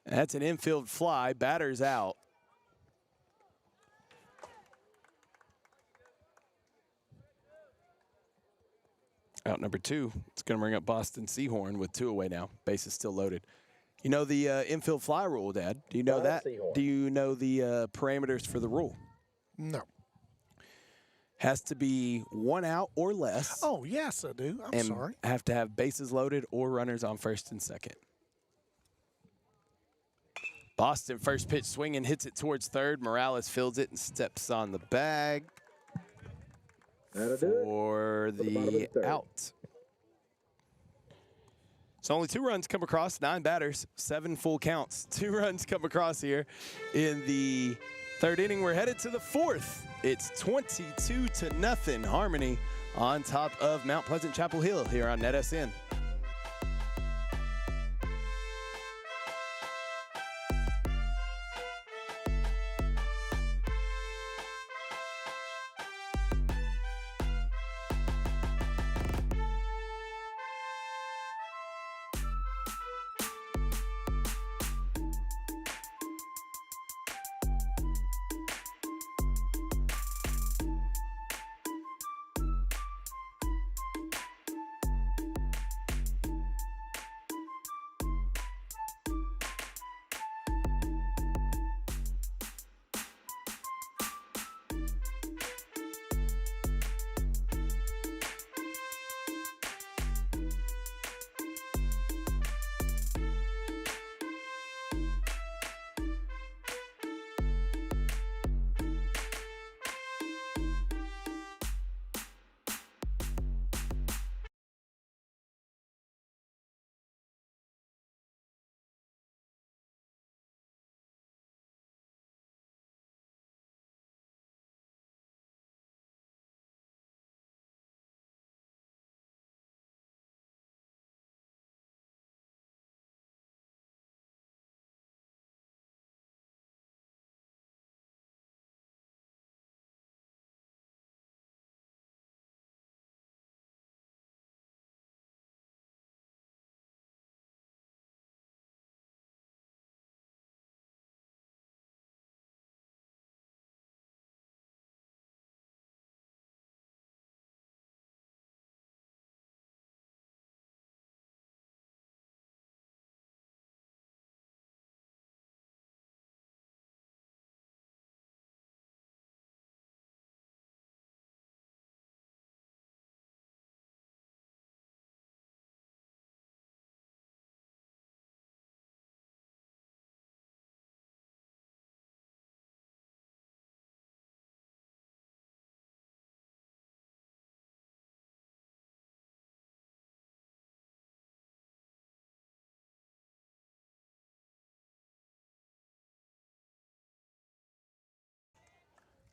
That's an infield fly. Batter's out. Out number 2. It's going to bring up Boston Seahorn with 2 away now. Base is still loaded. You know the infield fly rule, Dad? Do you know that? Do you know the parameters for the rule? No. Has to be 1 out or less. Oh, yes, I do. I'm and sorry. have to have bases loaded or runners on first and second. Boston first pitch swinging, hits it towards third. Morales fields it and steps on the bag for the out. So only 2 runs come across, 9 batters, 7 full counts. 2 runs come across here in the 3rd inning. We're headed to the 4th. It's 22-0 Harmony on top of Mount Pleasant Chapel Hill here on NetSN.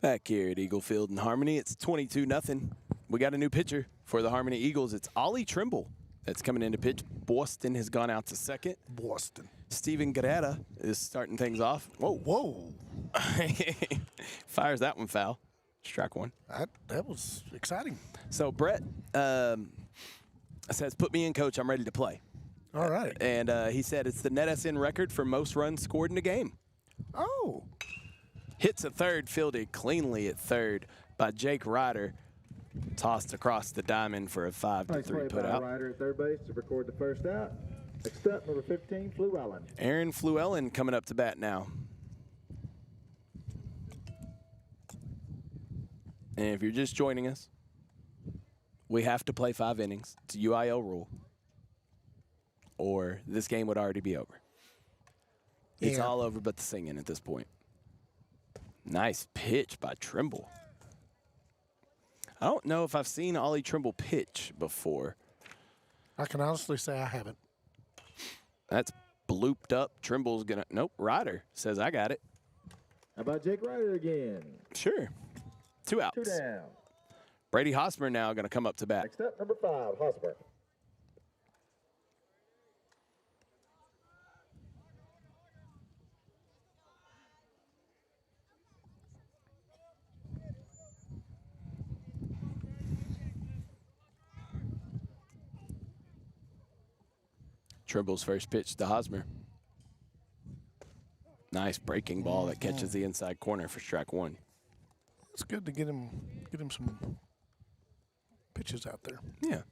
Back here at Eagle Field in Harmony, it's 22-0. We got a new pitcher for the Harmony Eagles. It's Ollie Trimble that's coming in to pitch. Boston has gone out to second. Boston. Steven Guerrera is starting things off. Whoa. Whoa. Fires that one foul. Strike one. That was exciting. So Brett says, put me in, coach. I'm ready to play. All right. And he said it's the NetSN record for most runs scored in a game. Oh. Hits a third, fielded cleanly at third by Jake Ryder. Tossed across the diamond for a 5-3 put out. Ryder at third base to record the first out. Next up, number 15, Fluellen. Aaron Fluellen coming up to bat now. And if you're just joining us, we have to play 5 innings. It's a UIL rule. Or this game would already be over. It's Yeah. all over but the singing at this point. Nice pitch by Trimble. I don't know if I've seen Ollie Trimble pitch before. I can honestly say I haven't. That's blooped up. Trimble's gonna, nope, Ryder says I got it. How about Jake Ryder again? Sure. 2 outs. 2 down. Brady Hosmer now gonna come up to bat. Next up, number 5, Hosmer. Trimble's first pitch to Hosmer. Nice breaking ball that catches the inside corner for strike one. It's good to get him some pitches out there. Yeah.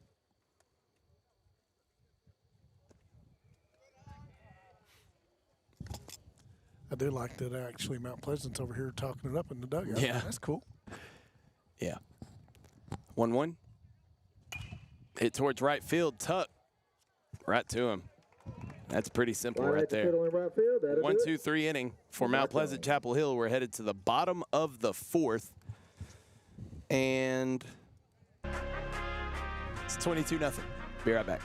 I do like that actually Mount Pleasant's over here talking it up in the dugout. Yeah. That's cool. Yeah. 1-1. Hit towards right field. Tuck. Right to him. That's pretty simple right there. Right field. 1-2-3 inning for Mount Pleasant Chapel Hill. We're headed to the bottom of the 4th. And it's 22-0. Be right back.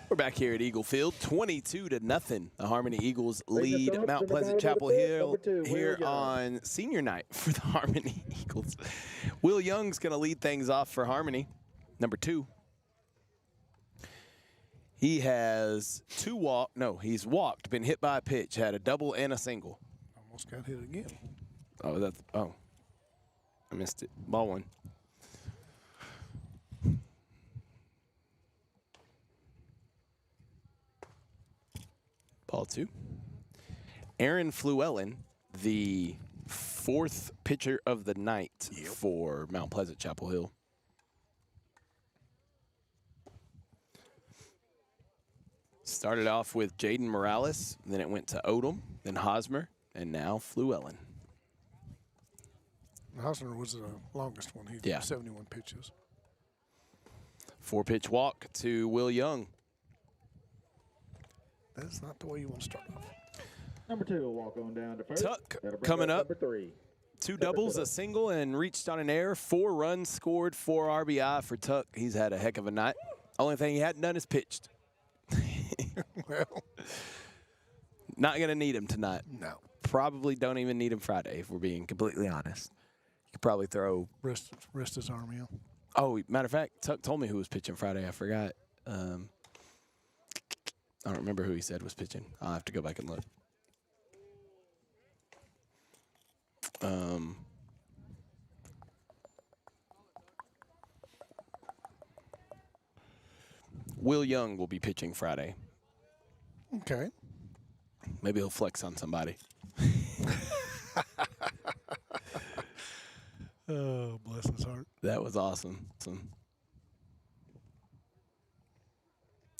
We're back here at Eagle Field, 22-0. The Harmony Eagles lead Mount Pleasant Chapel Hill here on senior night for the Harmony Eagles. Will Young's going to lead things off for Harmony, number 2. He has he's walked, been hit by a pitch, had a double and a single. Almost got hit again. I missed it. Ball 1. Ball 2. Aaron Fluellen, the 4th pitcher of the night for Mount Pleasant Chapel Hill. Started off with Jaden Morales, then it went to Odom, then Hosmer, and now Fluellen. Hosmer was the longest one. He Yeah. 71 pitches. 4-pitch walk to Will Young. That's not the way you want to start off. Number 2 will walk on down to first. Tuck That'll bring coming up up. Number 3. 2 doubles, a single, and reached on an error. 4 runs scored, 4 RBI for Tuck. He's had a heck of a night. Only thing he hadn't done is pitched. Well, not going to need him tonight. no. Probably don't even need him Friday, if we're being completely honest. You could probably throw. Rest his arm out. Oh, matter of fact, Tuck told me who was pitching Friday. I forgot. I don't remember who he said was pitching. I'll have to go back and look. Will Young will be pitching Friday. Okay. Maybe he'll flex on somebody. Oh, bless his heart. That was awesome.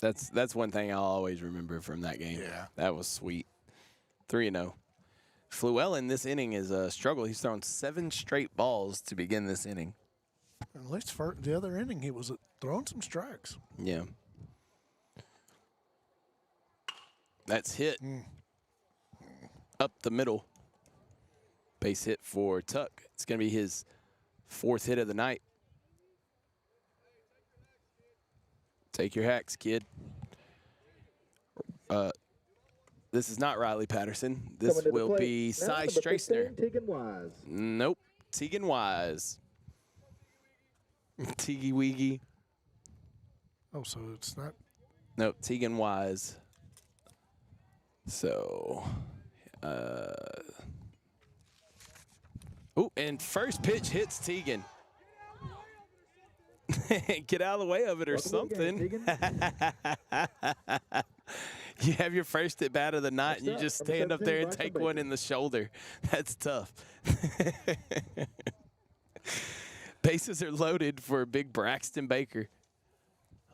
That's one thing I'll always remember from that game. Yeah. That was sweet. 3-0. Fluellen this inning is a struggle. He's thrown 7 straight balls to begin this inning. At least for the other inning, he was throwing some strikes. Yeah. That's hit. Up the middle. Base hit for Tuck. It's going to be his 4th hit of the night. Take your hacks, kid. This is not Riley Patterson. This will be Cy Strasner. Tegan Wise. Nope. Tegan Wise. Teagy Weegy. Oh, so it's not. Nope. Tegan Wise. So, oh, and first pitch hits Tegan. Get out of the way of it or something. You have your first at bat of the night, and you just stand up there and take one in the shoulder. That's tough. Bases are loaded for big Braxton Baker.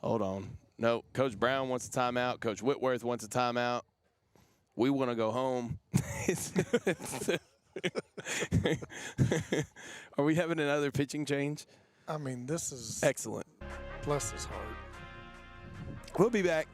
Hold on. No, Coach Brown wants a timeout. Coach Whitworth wants a timeout. We want to go home. Are we having another pitching change? I mean, this is Excellent. bless his heart. We'll be back.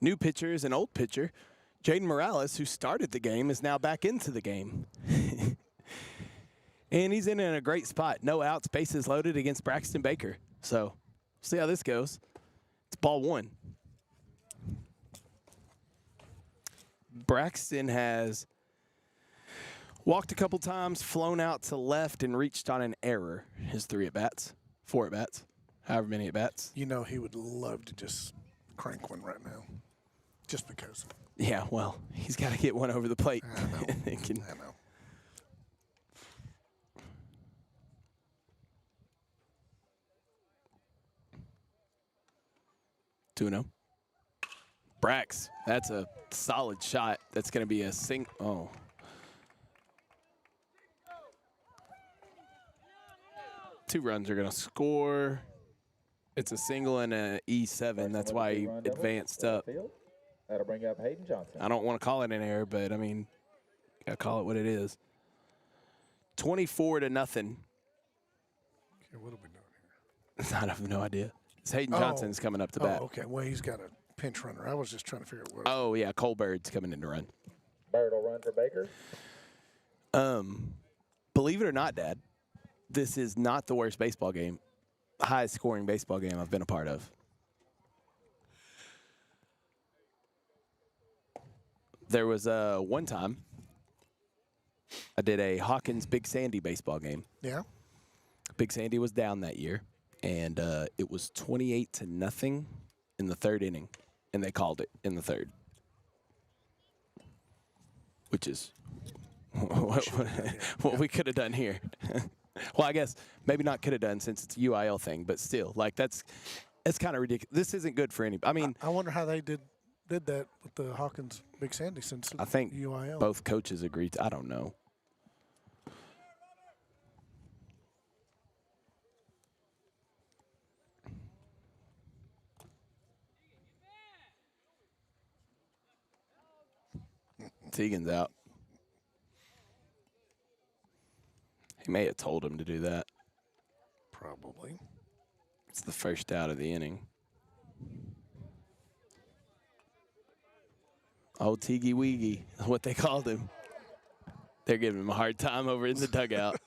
New pitcher is an old pitcher. Jaden Morales, who started the game, is now back into the game. And he's in a great spot. No outs, bases loaded against Braxton Baker. So, see how this goes. It's ball 1. Braxton has Walked a couple times, flown out to left, and reached on an error. His 3 at-bats, 4 at-bats, however many at-bats. You know he would love to just crank one right now, just because. Yeah, well, he's got to get one over the plate. I know. Can, I know. 2-0. Brax, that's a solid shot. That's going to be a oh. Two runs are going to score. It's a single and an E7. That's why he advanced up. That'll bring up Hayden Johnson. I don't want to call it an error, but I mean, got to call it what it is. 24-0. Okay, what are we doing here? I have no idea. It's Hayden Johnson's coming up to bat. Oh, okay. Well, he's got a pinch runner. I was just trying to figure out what. Oh, yeah, Cole Bird's coming in to run. Bird will run for Baker. Believe it or not, Dad, this is not the worst baseball game, highest scoring baseball game I've been a part of. There was one time I did a Hawkins Big Sandy baseball game. Yeah. Big Sandy was down that year, and it was 28-0 in the 3rd inning, and they called it in the 3rd, which is what we could have done here. Well, I guess maybe not could have done since it's a UIL thing, but still, like that's kind of ridiculous. This isn't good for anybody. I mean, I wonder how they did that with the Hawkins Big Sandy since I think UIL. both coaches agreed. I don't know. Teagan's out. He may have told him to do that. Probably. It's the first out of the inning. Oh, Teagy Weegy is what they called him. They're giving him a hard time over in the dugout.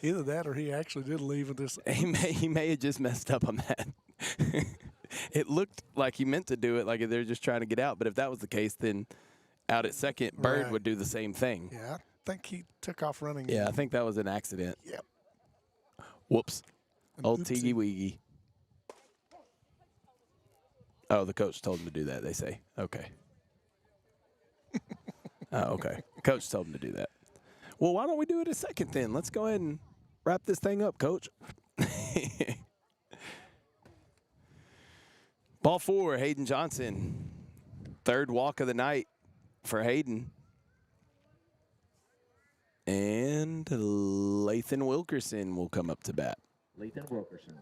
Either that or he actually did leave with this. He may have just messed up on that. It looked like he meant to do it, like they're just trying to get out. But if that was the case, then out at second, Bird Right. would do the same thing. Yeah, I think he took off running. Yeah, I think that was an accident. Yep. Whoops. Old Oopsie. Teagy Weegy. Oh, the coach told him to do that, they say. Okay. Oh, okay. Coach told him to do that. Well, why don't we do it a second then? Let's go ahead and wrap this thing up, Coach. Ball 4, Hayden Johnson. 3rd walk of the night for Hayden. And Lathan Wilkerson will come up to bat. Lathan Wilkerson.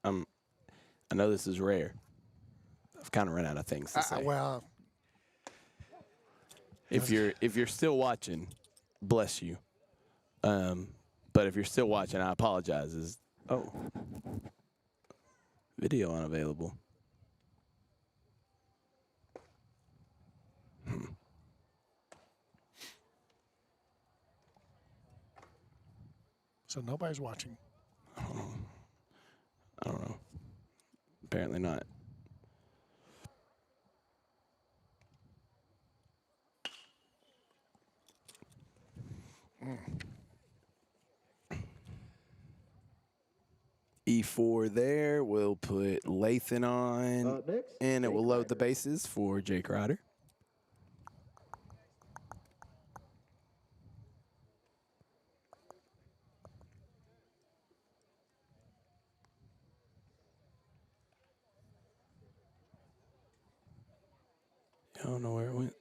I know this is rare. I've kind of run out of things to say. Well, If you're still watching, bless you. But if you're still watching, I apologize. Video unavailable. so nobody's watching. I don't know. Apparently not. E4 there. We'll put Lathan on, Next, and it will Jake load the Ryder. bases for Jake Ryder. I don't know where it went.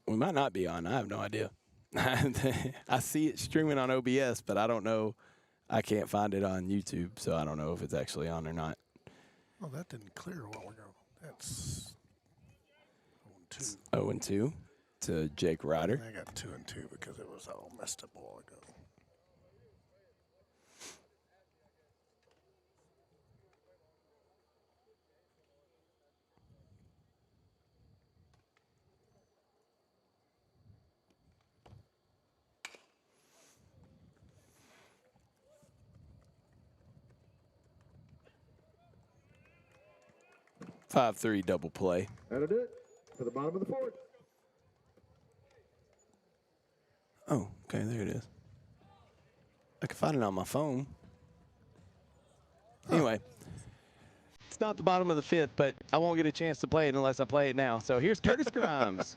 We might not be on. I have no idea. I see it streaming on OBS, but I don't know. I can't find it on YouTube, so I don't know if it's actually on or not. Oh, that didn't clear a while ago. That's 0-2. 0-2 to Jake Ryder. I got 2-2 because it was all messed up a while ago. 5-3 double play. That'll do it for the bottom of the fourth. Oh, okay, there it is. I can find it on my phone. Anyway, it's not the bottom of the fifth, but I won't get a chance to play it unless I play it now. So here's Curtis Grimes.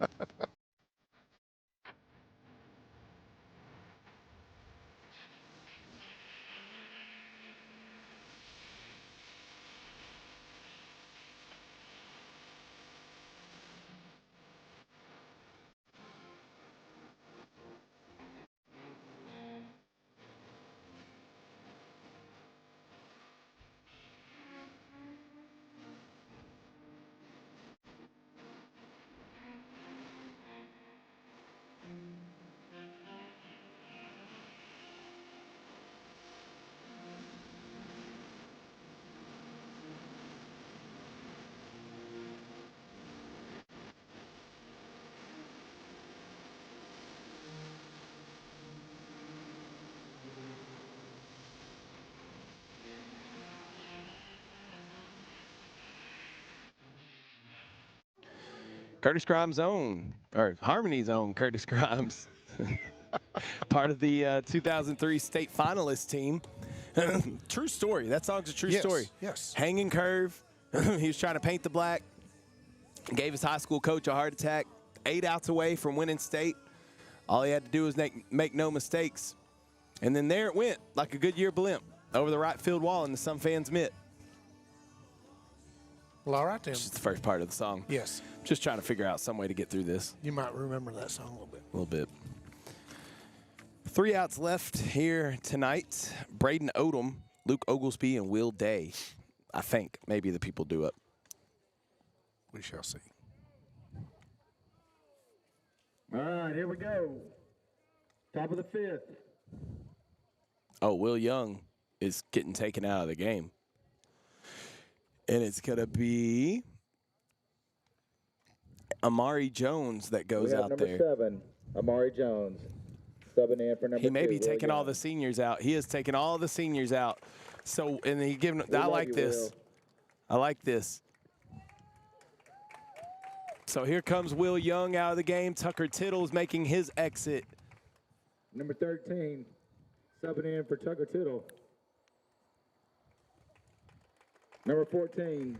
Curtis Grimes' own, or Harmony's own Curtis Grimes. Part of the 2003 state finalist team. True story. That song's a true story. Yes. Hanging curve. He was trying to paint the black. Gave his high school coach a heart attack. 8 outs away from winning state. All he had to do was make no mistakes. And then there it went, like a Goodyear blimp, over the right field wall into some fans' mitt. Well, all right then. Which is the first part of the song. Yes. Just trying to figure out some way to get through this. You might remember that song a little bit. A little bit. 3 outs left here tonight. Braden Odom, Luke Oglesby, and Will Day. I think maybe the people do it. We shall see. All right, here we go. Top of the fifth. Oh, Will Young is getting taken out of the game. And it's going to be Amari Jones that goes out there. Number 7, Amari Jones. Subbing in for number 2. He may be Will taking all Young. the seniors out. He is taking all the seniors out. So, and he giving. I like this. Will. I like this. So here comes Will Young out of the game. Tucker Tittle's making his exit. Number 13, subbing in for Tucker Tittle. Number 14.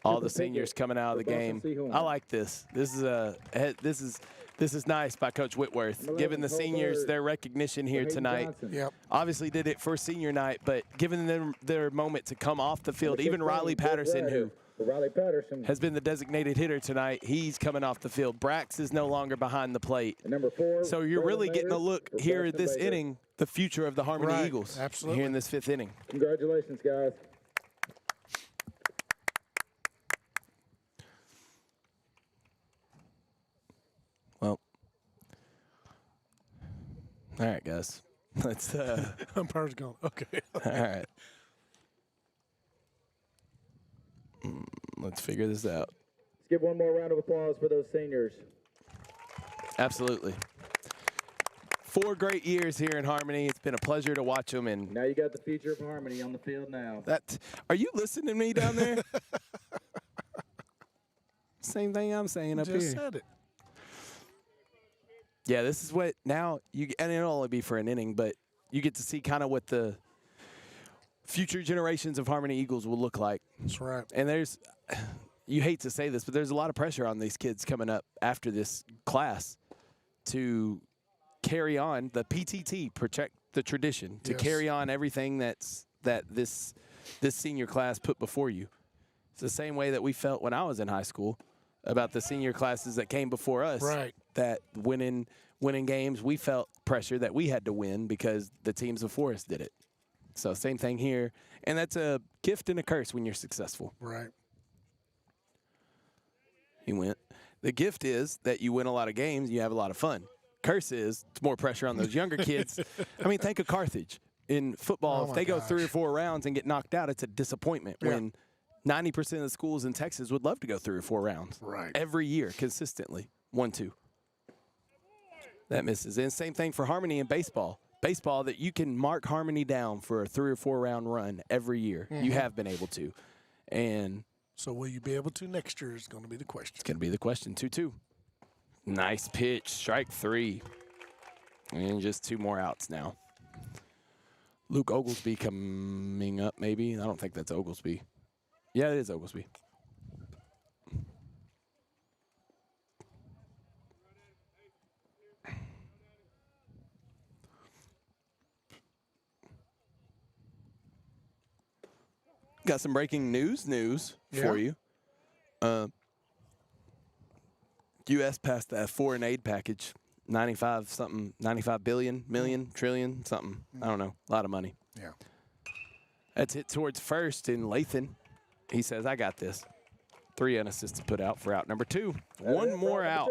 All the seniors coming out of the game. I like this. This is nice by Coach Whitworth, giving the seniors their recognition here tonight. Yep. Obviously did it for senior night, but giving them their moment to come off the field. Even Riley Patterson, who has been the designated hitter tonight, he's coming off the field. Brax is no longer behind the plate. Number 4. So you're really getting a look here at this inning, the future of the Harmony Right. Eagles. Absolutely. Here in this 5th inning. Congratulations, guys. Well, all right, guys. Let's Umpire's going. Okay. all right. Let's figure this out. Let's give one more round of applause for those seniors. Absolutely. 4 great years here in Harmony. It's been a pleasure to watch them. And Now you got the future of Harmony on the field now. are you listening to me down there? Same thing I'm saying up Just here. said it. Yeah, this is what now you, and it'll only be for an inning, but you get to see kind of what the future generations of Harmony Eagles will look like. That's right. And you hate to say this, but there's a lot of pressure on these kids coming up after this class to carry on the PTT, protect the tradition, to Yes. carry on everything that this senior class put before you. It's the same way that we felt when I was in high school about the senior classes that came before us. Right. That winning games, we felt pressure that we had to win because the teams before us did it. So same thing here. And that's a gift and a curse when you're successful. Right. You win. The gift is that you win a lot of games, you have a lot of fun. Curse is it's more pressure on those younger kids. I mean, think of Carthage. In football, Oh if my they go gosh. 3 or 4 rounds and get knocked out, it's a disappointment Yeah. when 90% of the schools in Texas would love to go 3 or 4 rounds. Right. Every year, consistently. 1-2. That misses. And same thing for Harmony in baseball. Baseball, that you can mark Harmony down for a 3 or 4 round run every year. You have been able to. And So will you be able to next year is going to be the question. It's going to be the question. 2-2. Nice pitch. Strike 3. And just 2 more outs now. Luke Oglesby coming up, maybe. I don't think that's Oglesby. Yeah, it is Oglesby. Got some breaking news for you. U.S. passed that foreign aid package, 95 billion, million, trillion, something. I don't know. A lot of money. Yeah. That's hit towards first in Lathan. He says, I got this. 3 unassisted put out for out number 2. One more out.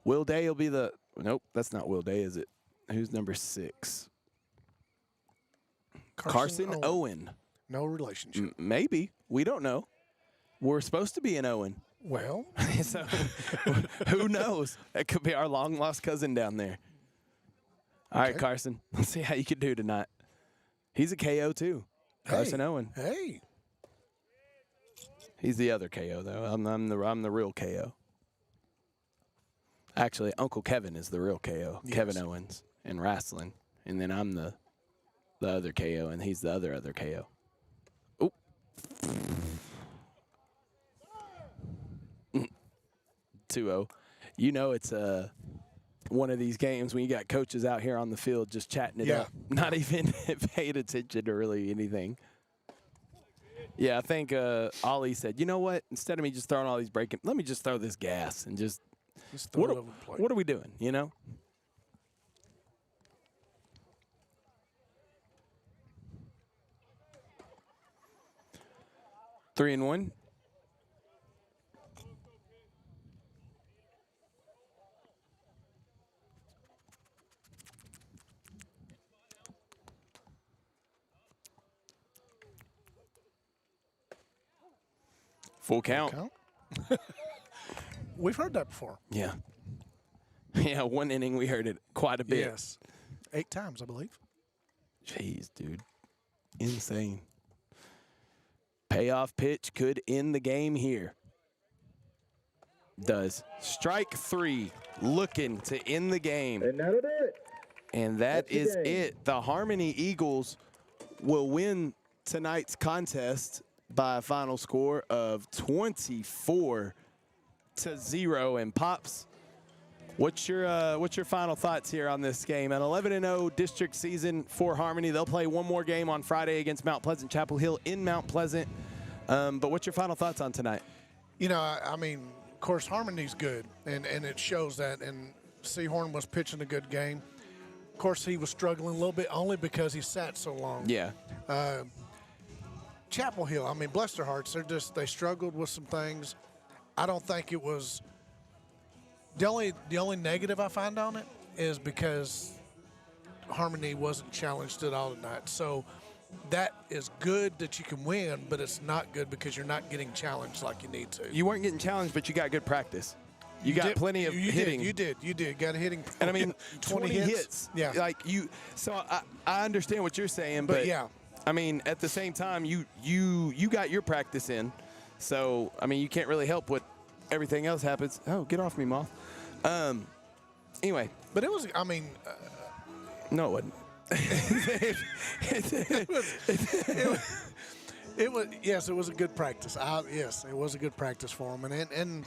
Will Day will be the – nope, that's not Will Day, is it? Who's number 6? Carson Owen. No relationship. Maybe. We don't know. We're supposed to be an Owen. Well. So who knows? That could be our long-lost cousin down there. All right, Carson. Let's see how you can do tonight. He's a KO, too. Carson Owen. Hey. He's the other KO, though. I'm the real KO. Actually, Uncle Kevin is the real KO. Yes. Kevin Owens in wrestling. And then I'm the other KO, and he's the other KO. Oop. 2-0. You know it's one of these games when you got coaches out here on the field just chatting it up, not even paying attention to really anything. Yeah, I think Ollie said, you know what? Instead of me just throwing all these breaking, let me just throw this gas and just what are we doing, you know? Three and one. Full count. We've heard that before. Yeah. Yeah, 1 inning we heard it quite a bit. Yes. 8 times, I believe. Jeez, dude. Insane. Payoff pitch could end the game here. Does. Strike 3, looking to end the game. And that'll do it. And that is it. The Harmony Eagles will win tonight's contest by a final score of 24-0. And Pops, what's your final thoughts here on this game? An 11-0 district season for Harmony. They'll play one more game on Friday against Mount Pleasant Chapel Hill in Mount Pleasant. But what's your final thoughts on tonight? You know, I mean, of course, Harmony's good, and it shows that. And Seahorn was pitching a good game. Of course, he was struggling a little bit only because he sat so long. Yeah. Chapel Hill, I mean, bless their hearts, they struggled with some things. I don't think it was the only negative I find on it is because Harmony wasn't challenged at all tonight. So that is good that you can win, but it's not good because you're not getting challenged like you need to. You weren't getting challenged, but you got good practice. You got plenty of hitting. You did. Got a hitting. And I mean, 20 hits. Yeah. Like you. So I understand what you're saying, but yeah. I mean, at the same time, you got your practice in. So I mean, you can't really help what everything else happens. Oh, get off me, Moth. Anyway. But it was. I mean. No, it wasn't. It was. Yes, it was a good practice. Yes, it was a good practice for them, and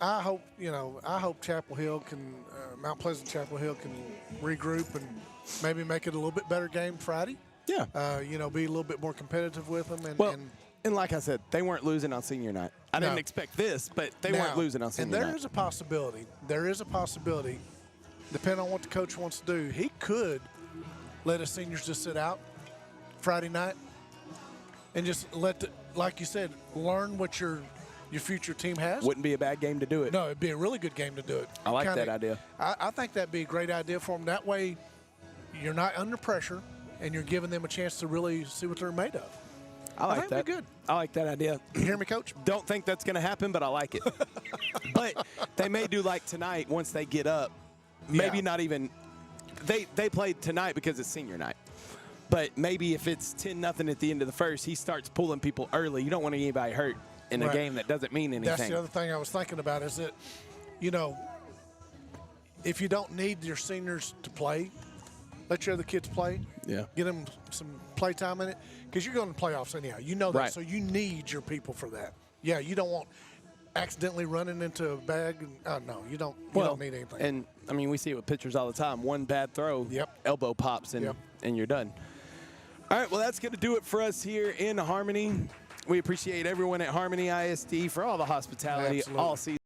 I hope Chapel Hill can Mount Pleasant Chapel Hill can regroup and maybe make it a little bit better game Friday. Yeah. Be a little bit more competitive with them. And like I said, they weren't losing on senior night. I didn't expect this, but they weren't losing on senior night. And there is a possibility. Depending on what the coach wants to do, he could let his seniors just sit out Friday night and just like you said, learn what your future team has. Wouldn't be a bad game to do it. No, it'd be a really good game to do it. I like that idea. I think that'd be a great idea for them. That way, you're not under pressure, and you're giving them a chance to really see what they're made of. I like that. That'd be good. I like that idea. You hear me, Coach? Don't think that's going to happen, but I like it. But they may do like tonight once they get up. Maybe not even. They played tonight because it's senior night. But maybe if it's 10-0 at the end of the first, he starts pulling people early. You don't want anybody hurt in a game that doesn't mean anything. That's the other thing I was thinking about is that, you know, if you don't need your seniors to play, let your other kids play. Yeah. Get them some play time in it because you're going to playoffs anyhow. You know that. Right. So you need your people for that. Yeah, you don't want accidentally running into a bag. No, you don't. You don't need anything. And, I mean, we see it with pitchers all the time. One bad throw, elbow pops, and you're done. All right, well, that's going to do it for us here in Harmony. We appreciate everyone at Harmony ISD for all the hospitality all season.